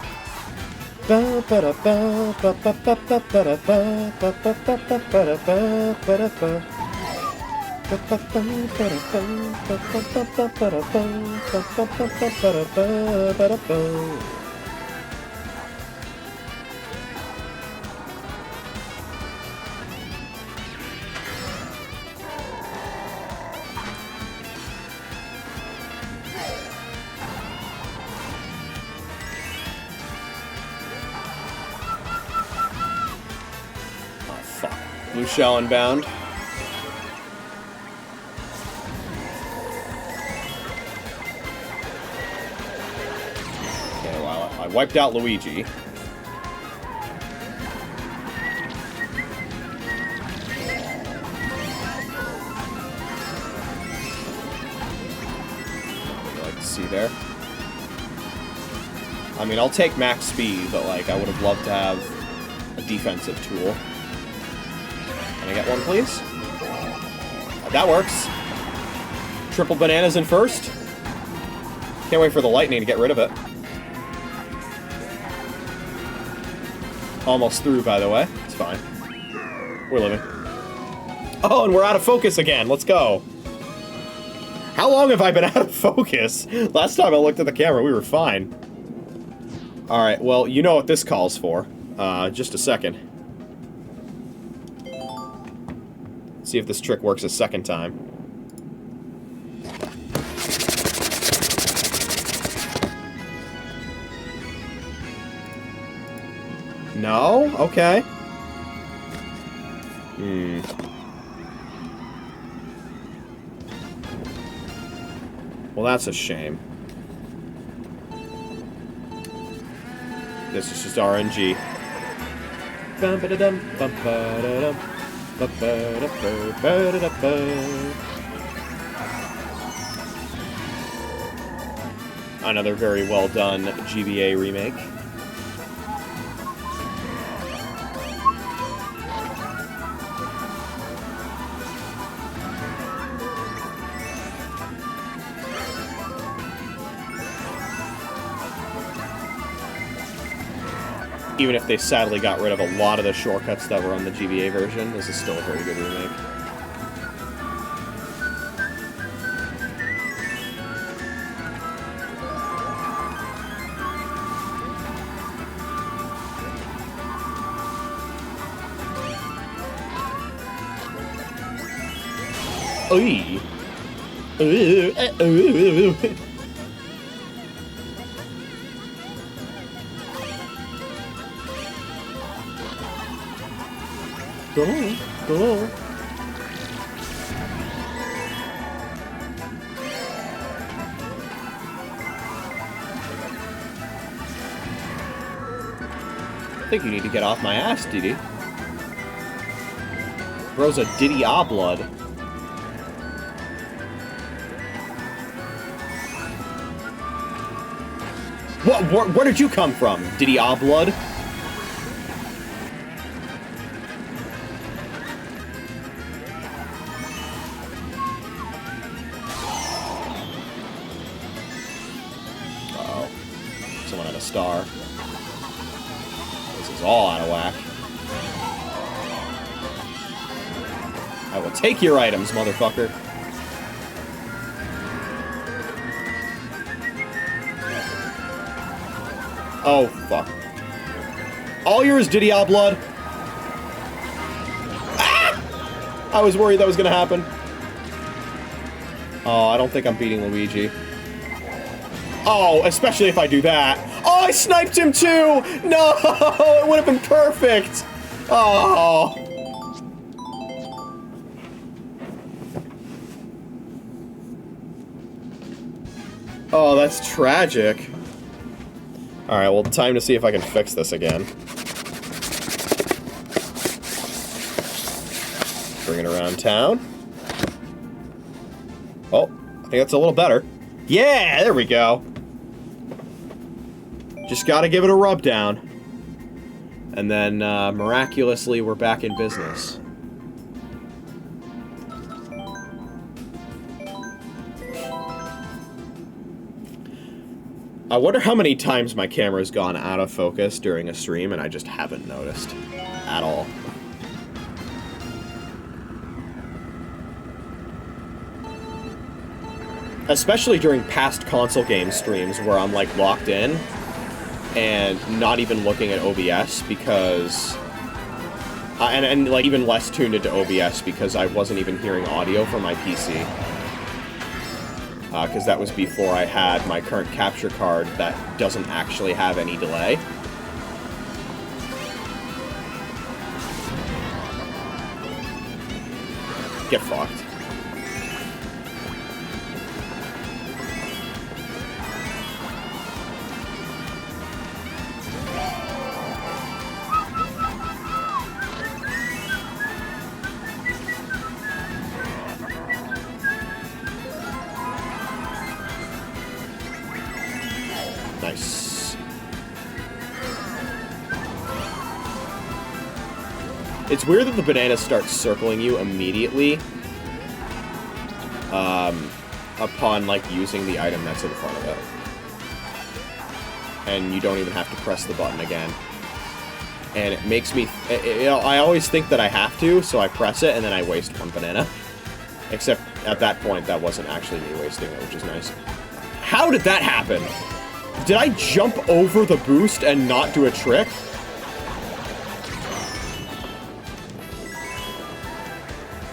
Speaker 1: Oh, fuck. Blue Shell inbound. I wiped out Luigi. What would you like to see there? I mean, I'll take max speed, but, like, I would have loved to have a defensive tool. Can I get one, please? That works. Triple bananas in first. Can't wait for the lightning to get rid of it. Almost through, by the way. It's fine. We're living. Oh, and we're out of focus again. Let's go. How long have I been out of focus? Last time I looked at the camera, we were fine. Alright, well, you know what this calls for. Just a second. See if this trick works a second time. No? Okay. Well, that's a shame. This is just RNG. Another very well done GBA remake. Even if they sadly got rid of a lot of the shortcuts that were on the GBA version, this is still a very good remake. Oy. Go. I think you need to get off my ass, Diddy. Bro's a Diddy-a-blood. What? Where did you come from, Diddy-a-blood? Uh-oh. Someone had a star. This is all out of whack. I will take your items, motherfucker. Oh, fuck. All yours, Diddy-a-blood. Ah! I was worried that was gonna happen. Oh, I don't think I'm beating Luigi. Oh, especially if I do that. Oh, I sniped him too! No! It would have been perfect! Oh. Oh, that's tragic. Alright, well, time to see if I can fix this again. Bring it around town. Oh, I think that's a little better. Yeah, there we go. Just gotta give it a rub down. And then, miraculously, we're back in business. I wonder how many times my camera's gone out of focus during a stream and I just haven't noticed at all. Especially during past console game streams where I'm like locked in and not even looking at OBS because and like even less tuned into OBS because I wasn't even hearing audio from my PC. Because that was before I had my current capture card that doesn't actually have any delay. Get fucked. Nice. It's weird that the banana starts circling you immediately upon, like, using the item that's in front of it. And you don't even have to press the button again. And it makes me... you know, I always think that I have to, so I press it, and then I waste one banana. Except, at that point, that wasn't actually me wasting it, which is nice. How did that happen? Did I jump over the boost and not do a trick?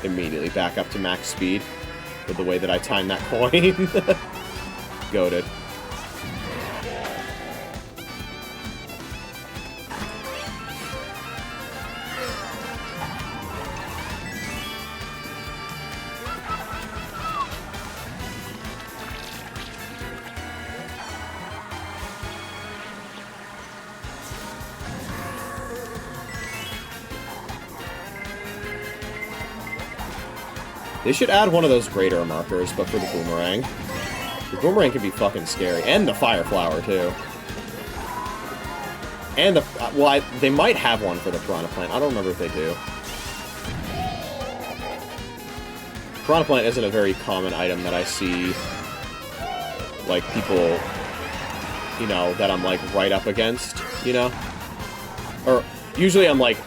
Speaker 1: Immediately back up to max speed with the way that I timed that coin. Goated. They should add one of those radar markers, but for the boomerang. The boomerang can be fucking scary. And the fire flower, too. And the... well, they might have one for the piranha plant. I don't remember if they do. Piranha plant isn't a very common item that I see, like, people, you know, that I'm, like, right up against, you know? Or, usually I'm, like,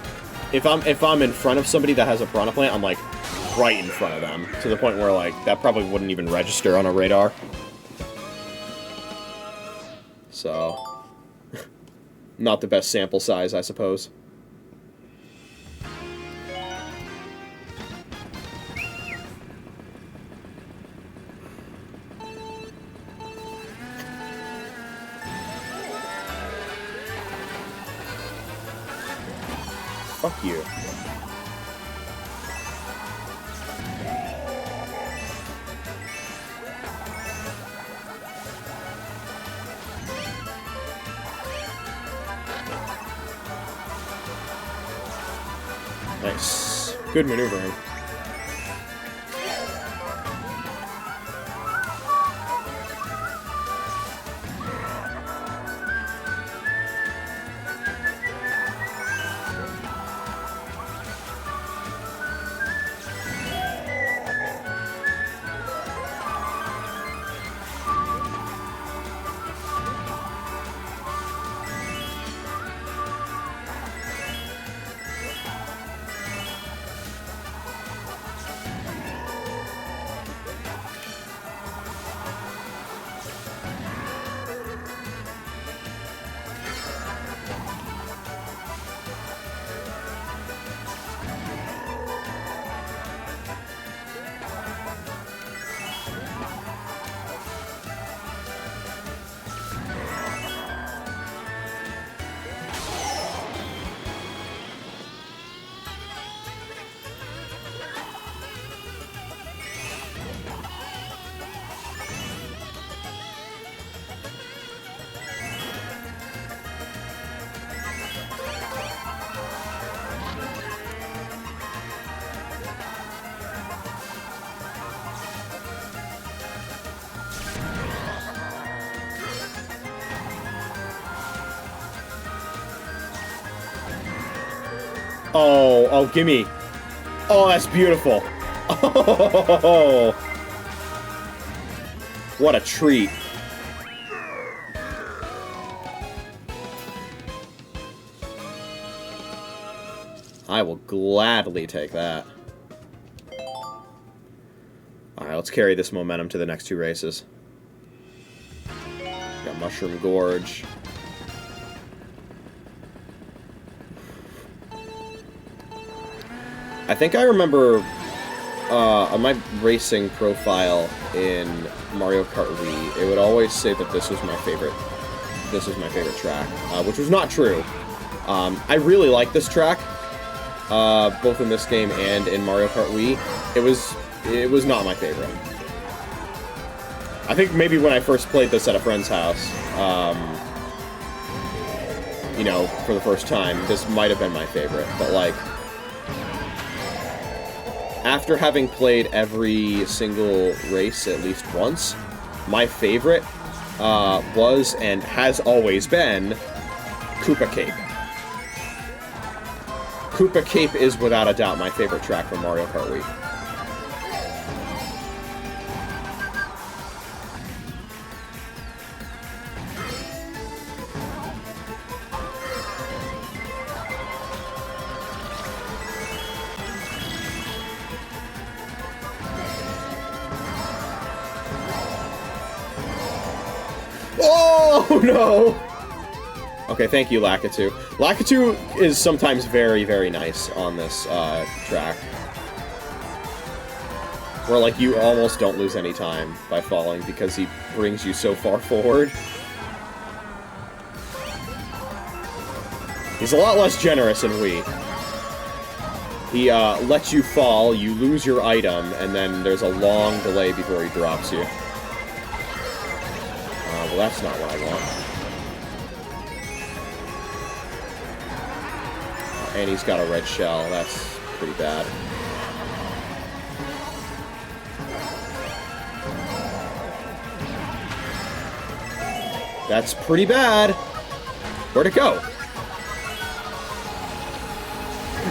Speaker 1: if I'm in front of somebody that has a piranha plant, I'm, like, right in front of them, to the point where, like, that probably wouldn't even register on a radar. So, not the best sample size, I suppose. Fuck you. Nice. Good maneuvering. Oh, gimme. Oh, that's beautiful. Oh, what a treat. I will gladly take that. Alright, let's carry this momentum to the next two races. Got Mushroom Gorge. I think I remember on my racing profile in Mario Kart Wii, it would always say that this was my favorite. This was my favorite track, which was not true. I really like this track, both in this game and in Mario Kart Wii. It was not my favorite. I think maybe when I first played this at a friend's house, you know, for the first time, this might have been my favorite, but like, after having played every single race at least once, my favorite was and has always been Koopa Cape. Koopa Cape is without a doubt my favorite track from Mario Kart Wii. Oh, no! Okay, thank you, Lakitu. Lakitu is sometimes very, very nice on this track. Where, like, you almost don't lose any time by falling because he brings you so far forward. He's a lot less generous in Wii. He lets you fall, you lose your item, and then there's a long delay before he drops you. Well, that's not what I want. And he's got a red shell. That's pretty bad. That's pretty bad. Where'd it go?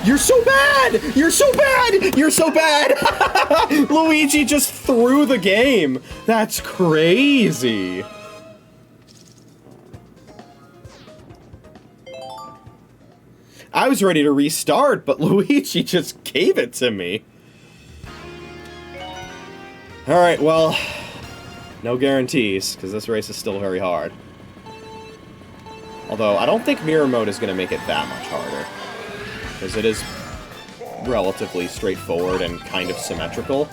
Speaker 1: You're so bad! You're so bad! You're so bad! Luigi just threw the game. That's crazy. I was ready to restart, but Luigi just gave it to me. Alright, well, no guarantees, because this race is still very hard. Although, I don't think Mirror Mode is going to make it that much harder. Because it is relatively straightforward and kind of symmetrical.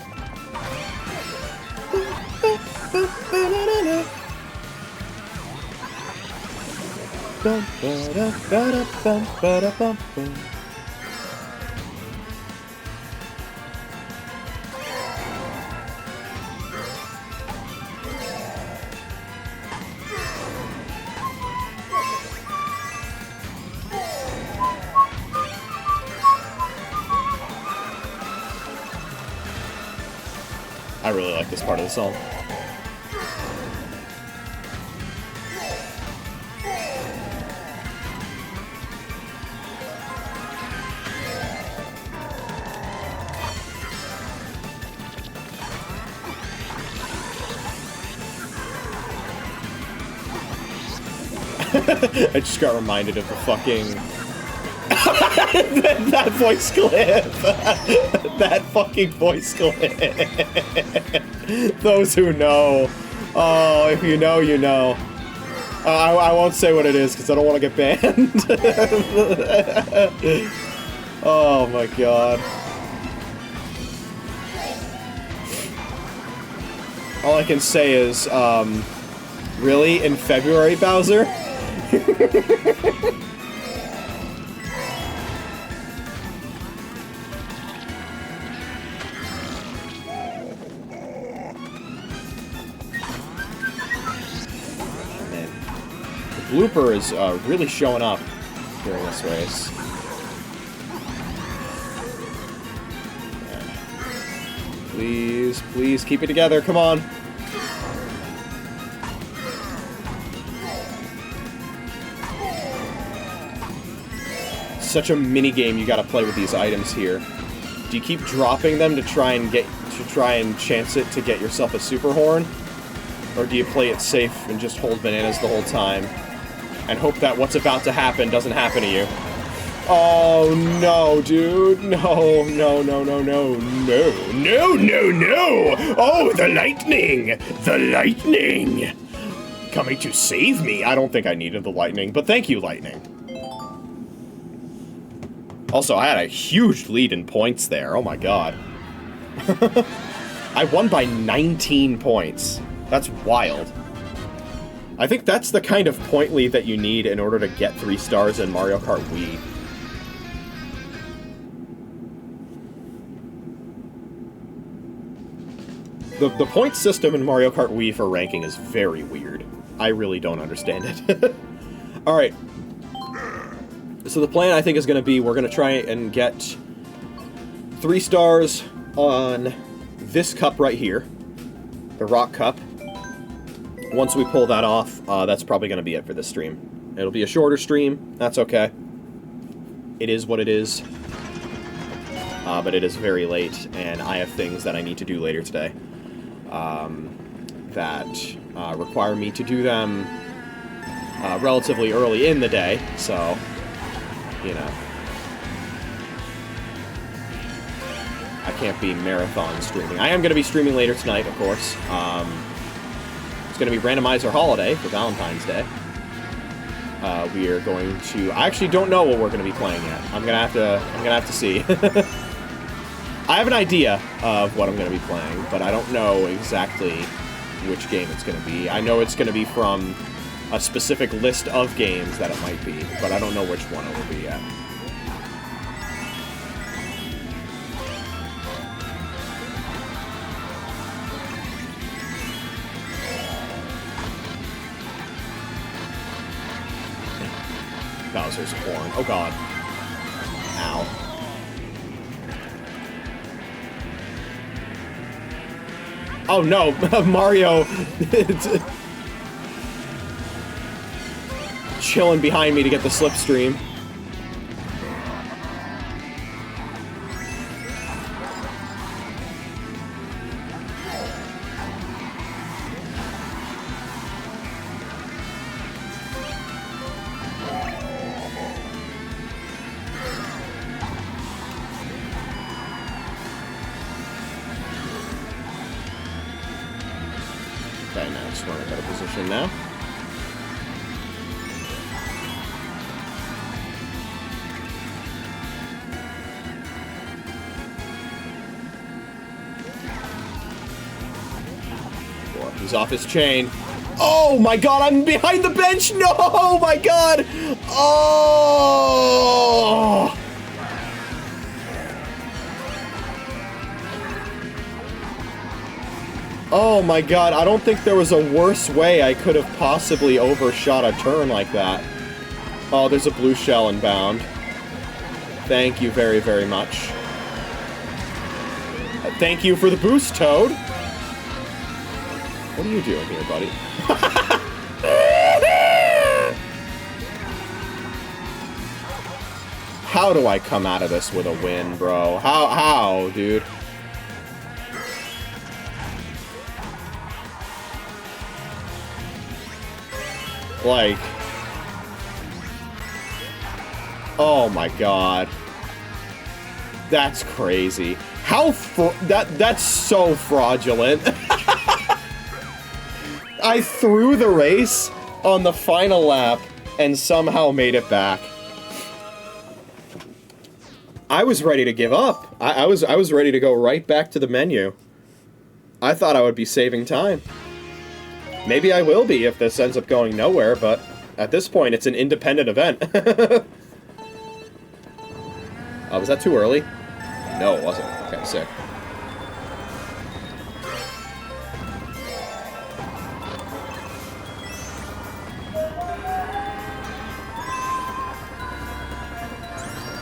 Speaker 1: really like this part of the song. I just got reminded of the fucking... that voice clip! That fucking voice clip! Those who know. Oh, if you know, you know. I won't say what it is, because I don't want to get banned. Oh my god. All I can say is, really? In February, Bowser? Blooper is really showing up during this race. Please, please keep it together. Come on. Such a mini game you gotta play with these items here. Do you keep dropping them to try and chance it to get yourself a super horn? Or do you play it safe and just hold bananas the whole time? And hope that what's about to happen doesn't happen to you. Oh, no, dude. No, no, no, no, no, no, no, no, no! Oh, the lightning! The lightning! Coming to save me. I don't think I needed the lightning, but thank you, lightning. Also, I had a huge lead in points there. Oh my god. I won by 19 points. That's wild. I think that's the kind of point lead that you need in order to get 3 stars in Mario Kart Wii. The point system in Mario Kart Wii for ranking is very weird. I really don't understand it. Alright. So the plan, I think, is going to be we're going to try and get 3 stars on this cup right here. The Rock Cup. Once we pull that off, that's probably going to be it for this stream. It'll be a shorter stream. That's okay. It is what it is. But it is very late, and I have things that I need to do later today. That require me to do them relatively early in the day, so, you know. I can't be marathon streaming. I am going to be streaming later tonight, of course. It's going to be Randomizer Holiday for Valentine's Day. We are going to... I actually don't know what we're going to be playing yet. I'm going to have to see. I have an idea of what I'm going to be playing, but I don't know exactly which game it's going to be. I know it's going to be from a specific list of games that it might be, but I don't know which one it will be yet. Bowser's horn. Oh god. Ow. Oh no, Mario chilling behind me to get the slipstream. Okay, now just want a better position now. He's off his chain. Oh my god, I'm behind the bench! No! Oh my god! Oh! Oh my god, I don't think there was a worse way I could have possibly overshot a turn like that. Oh, there's a blue shell inbound. Thank you very, very much. Thank you for the boost, Toad. What are you doing here, buddy? How do I come out of this with a win, bro? How, dude? Like... Oh my god. That's crazy. That's so fraudulent. I threw the race on the final lap and somehow made it back. I was ready to give up. I was ready to go right back to the menu. I thought I would be saving time. Maybe I will be if this ends up going nowhere, but at this point it's an independent event. Was that too early? No, it wasn't. Okay, sick.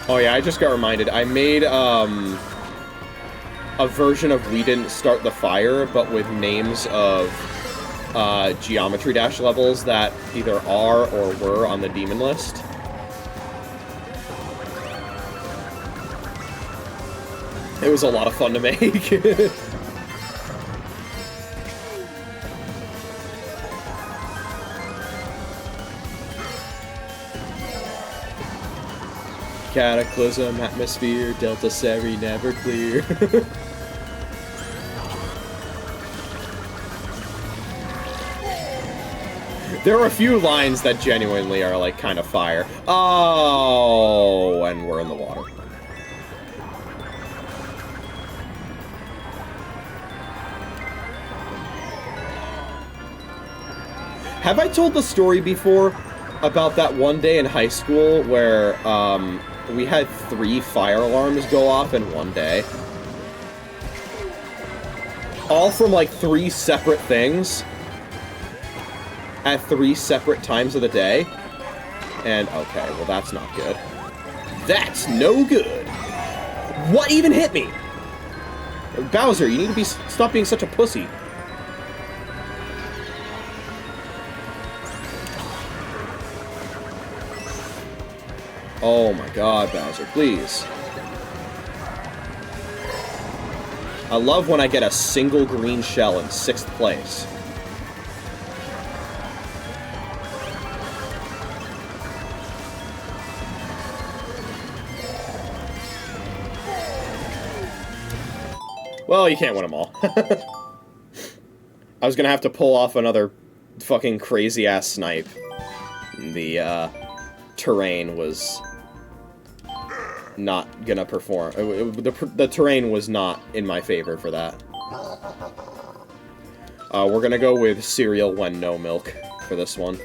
Speaker 1: Oh yeah, I just got reminded. I made, a version of We Didn't Start the Fire, but with names of, Geometry Dash levels that either are or were on the demon list. It was a lot of fun to make. Cataclysm, atmosphere, Delta Seri, never clear. There are a few lines that genuinely are, like, kind of fire. Oh, and we're in the water. Have I told the story before about that one day in high school where, we had 3 fire alarms go off in one day? All from, like, 3 separate things at 3 separate times of the day. And, okay, well, that's not good. That's no good! What even hit me? Bowser, you need to stop being such a pussy. Oh my god, Bowser, please. I love when I get a single green shell in 6th place. Well, you can't win them all. I was gonna have to pull off another fucking crazy-ass snipe. The, terrain was not gonna perform. The terrain was not in my favor for that. We're gonna go with cereal when no milk for this one.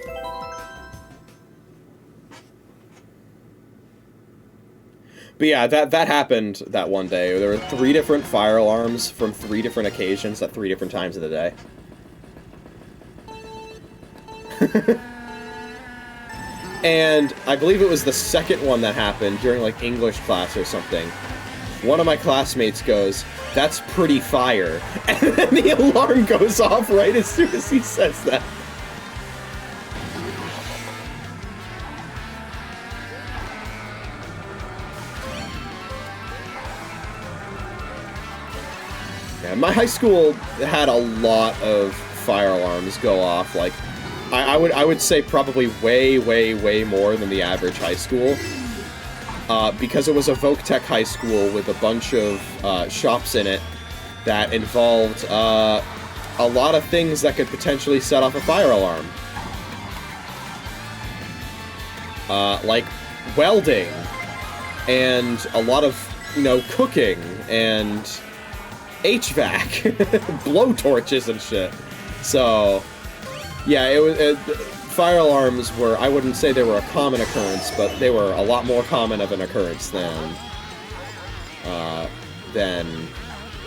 Speaker 1: But yeah, that happened that one day. There were 3 different fire alarms from 3 different occasions at 3 different times of the day. And I believe it was the second one that happened during, like, English class or something. One of my classmates goes, "That's pretty fire." And then the alarm goes off right as soon as he says that. Yeah, my high school had a lot of fire alarms go off, like, I would say probably way more than the average high school, because it was a Voc-Tech high school with a bunch of shops in it that involved a lot of things that could potentially set off a fire alarm. Like welding, and a lot of, you know, cooking, and HVAC, blowtorches and shit. So... yeah, fire alarms were, I wouldn't say they were a common occurrence, but they were a lot more common of an occurrence than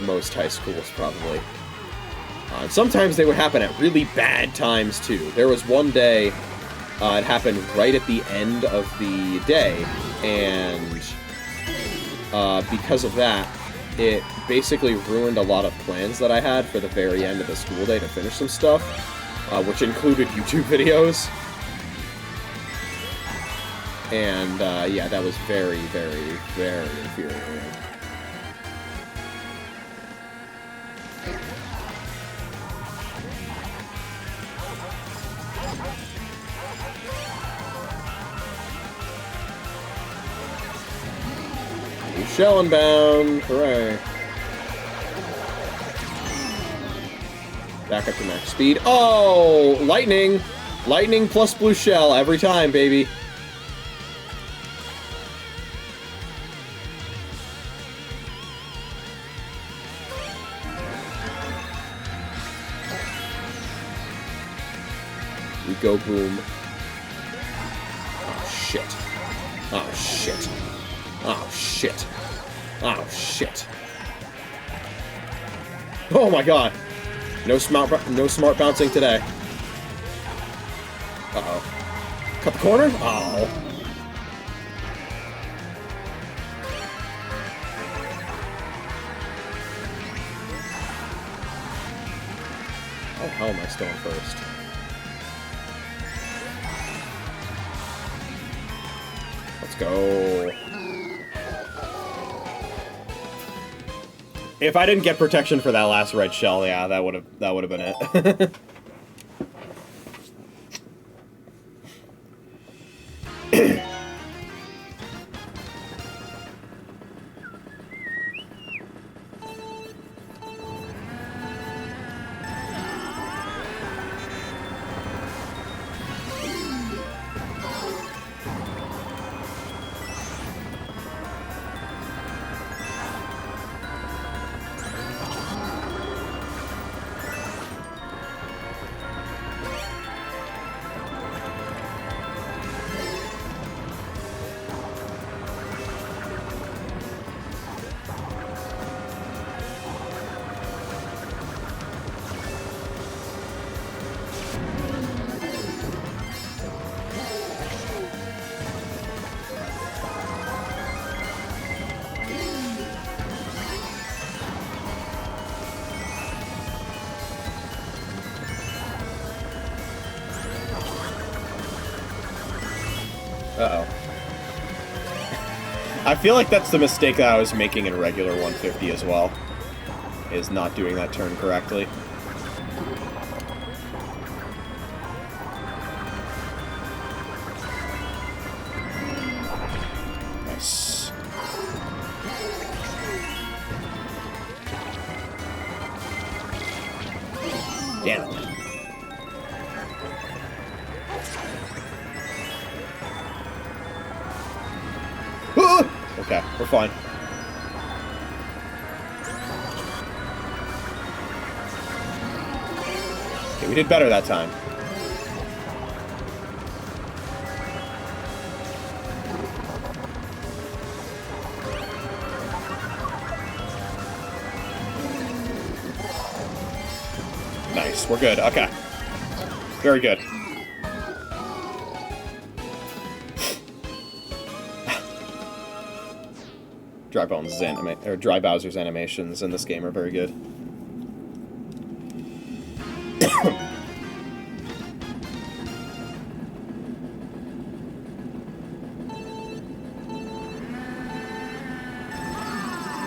Speaker 1: most high schools, probably. And sometimes they would happen at really bad times, too. There was one day, it happened right at the end of the day, and because of that, it basically ruined a lot of plans that I had for the very end of the school day to finish some stuff, which included YouTube videos. And, yeah, that was very, very, very infuriating. Shell inbound! Hooray! Back up to max speed. Oh! Lightning! Lightning plus blue shell every time, baby. We go boom. Oh, shit. Oh, shit. Oh, shit. Oh, shit. Oh my god. No smart bouncing today. Uh-oh. Cut the corner? Oh. How the hell am I still in first? Let's go. If I didn't get protection for that last red shell, yeah, that would have been it. Uh-oh. I feel like that's the mistake that I was making in regular 150 as well, is not doing that turn correctly. Nice. Damn it. Okay, we're fine. Okay, we did better that time. Nice, we're good. Okay. Very good. Dry Bowser's animations in this game are very good.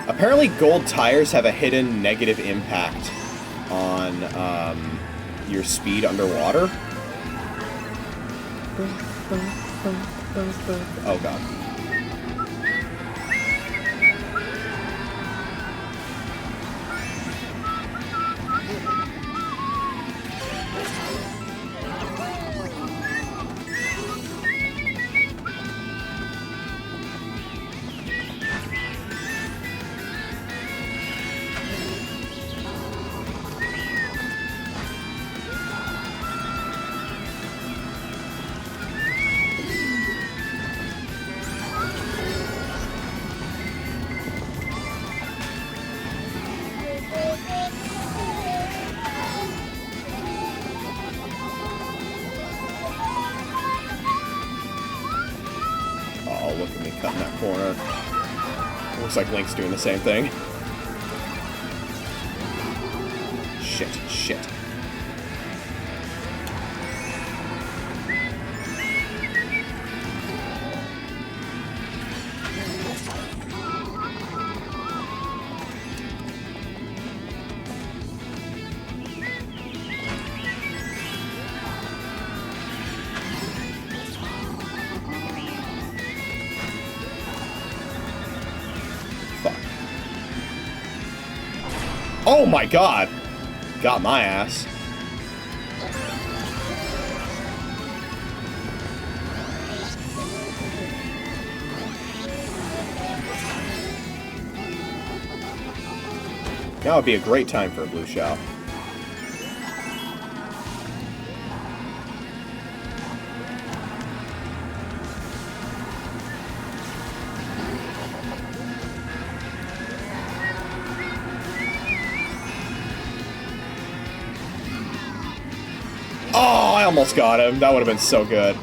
Speaker 1: Apparently gold tires have a hidden negative impact on your speed underwater. Oh god. Look at me cutting that corner. Looks like Link's doing the same thing. shit, shit. Oh my god! Got my ass. Now would be a great time for a blue shell. Oh, I almost got him. That would have been so good.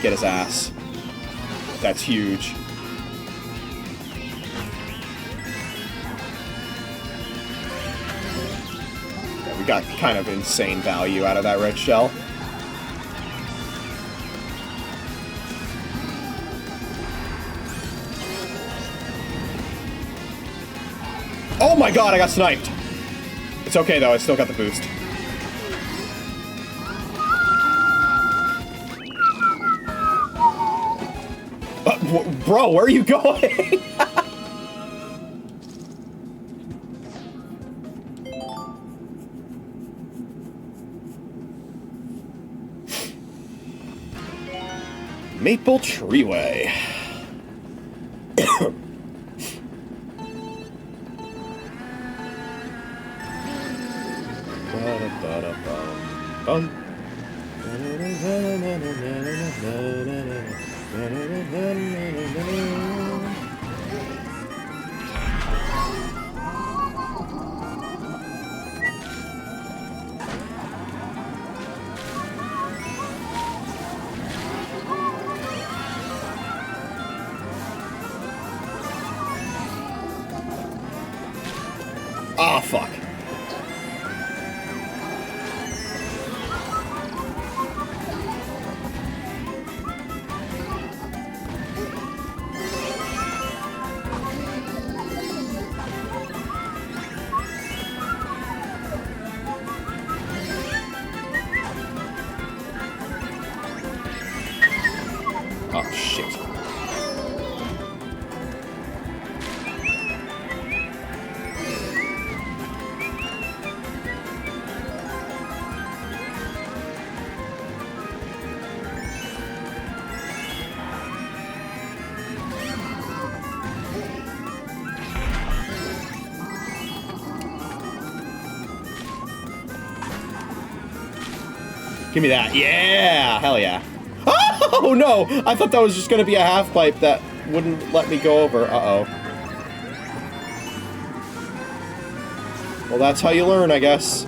Speaker 1: Get his ass. That's huge. Yeah, we got kind of insane value out of that red shell. Oh my god, I got sniped. It's okay though, I still got the boost. Bro, where are you going? Maple Treeway. Ah, fuck. Oh, shit. Give me that. Yeah! Hell yeah. Oh, no! I thought that was just gonna be a half-pipe that wouldn't let me go over. Uh-oh. Well, that's how you learn, I guess.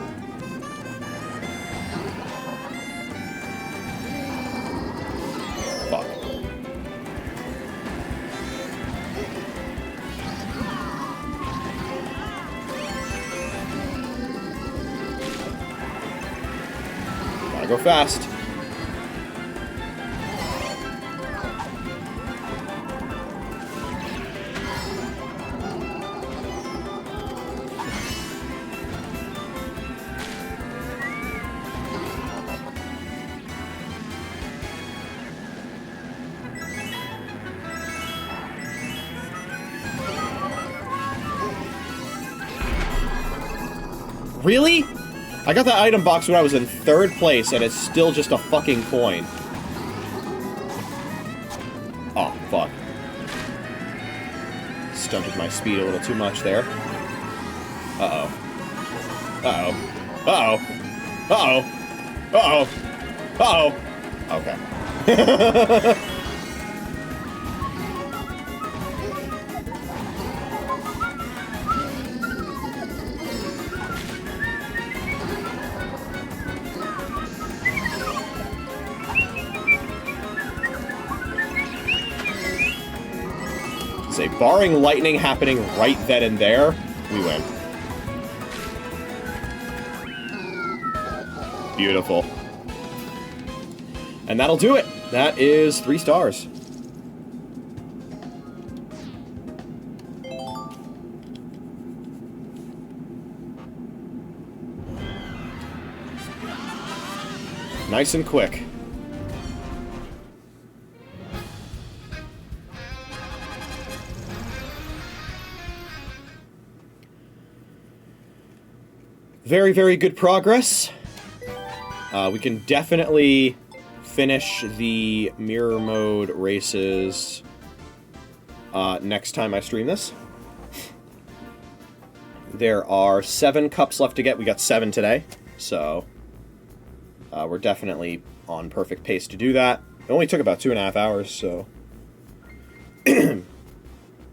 Speaker 1: Fuck. Gotta go fast. Really? I got that item box when I was in 3rd place, and it's still just a fucking coin. Oh, fuck. Stunted my speed a little too much there. Uh-oh. Uh-oh. Uh-oh. Uh-oh. Uh-oh. Uh-oh. Okay. Say, barring lightning happening right then and there, we win. Beautiful. And that'll do it. That is 3 stars. Nice and quick. Very, very good progress. We can definitely finish the mirror mode races next time I stream this. There are 7 cups left to get. We got 7 today, so we're definitely on perfect pace to do that. It only took about 2.5 hours, so...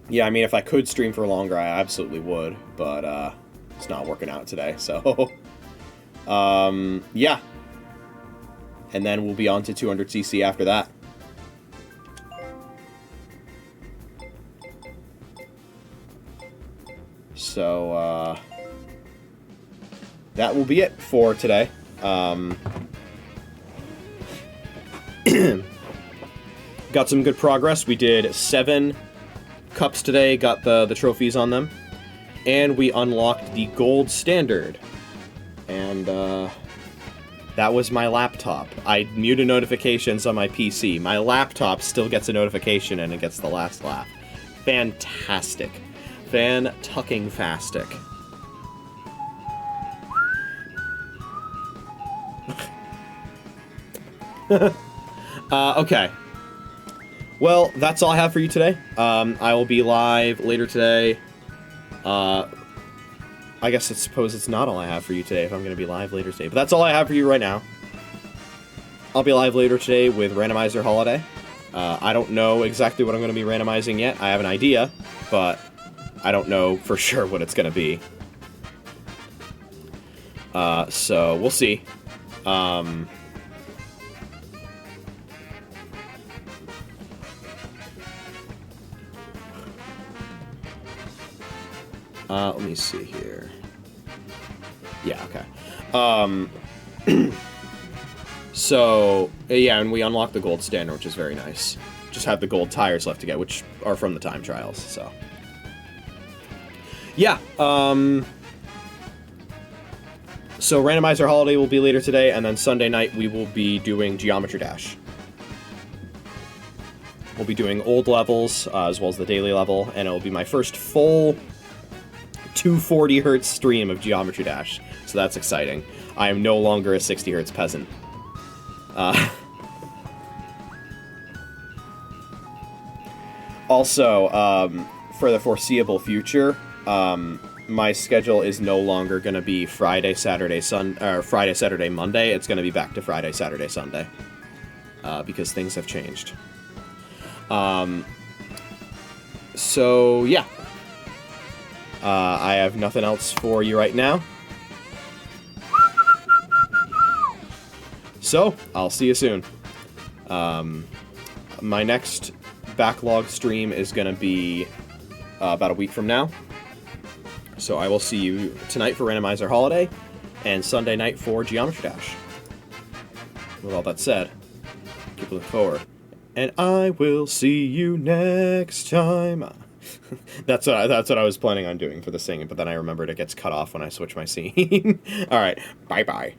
Speaker 1: Yeah, I mean, if I could stream for longer, I absolutely would, but it's not working out today, so... yeah. And then we'll be on to 200cc after that. So, that will be it for today. Got some good progress. We did 7 cups today, got the trophies on them. And we unlocked the gold standard. And, that was my laptop. I muted notifications on my PC. My laptop still gets a notification and it gets the last laugh. Fantastic. Fan-tucking-fastic. Okay. Well, that's all I have for you today. I will be live later today. I guess I suppose it's not all I have for you today if I'm going to be live later today. But that's all I have for you right now. I'll be live later today with Randomizer Holiday. I don't know exactly what I'm going to be randomizing yet. I have an idea, but I don't know for sure what it's going to be. So we'll see. Let me see here. Yeah, okay. So, yeah, and we unlocked the gold standard, which is very nice. Just have the gold tires left to get, which are from the time trials, so. Yeah, so Randomizer Holiday will be later today, and then Sunday night we will be doing Geometry Dash. We'll be doing old levels, as well as the daily level, and it will be my first full 240 Hz stream of Geometry Dash, so that's exciting. I am no longer a 60 Hz peasant. Also, for the foreseeable future, my schedule is no longer going to be Friday, Saturday, Friday, Saturday, Monday. It's going to be back to Friday, Saturday, Sunday, because things have changed. So, yeah. I have nothing else for you right now. So, I'll see you soon. My next Backlog stream is going to be about a week from now. So I will see you tonight for Randomizer Holiday, and Sunday night for Geometry Dash. With all that said, keep looking forward. And I will see you next time. That's what I was planning on doing for the singing, but then I remembered it gets cut off when I switch my scene. Alright, bye-bye.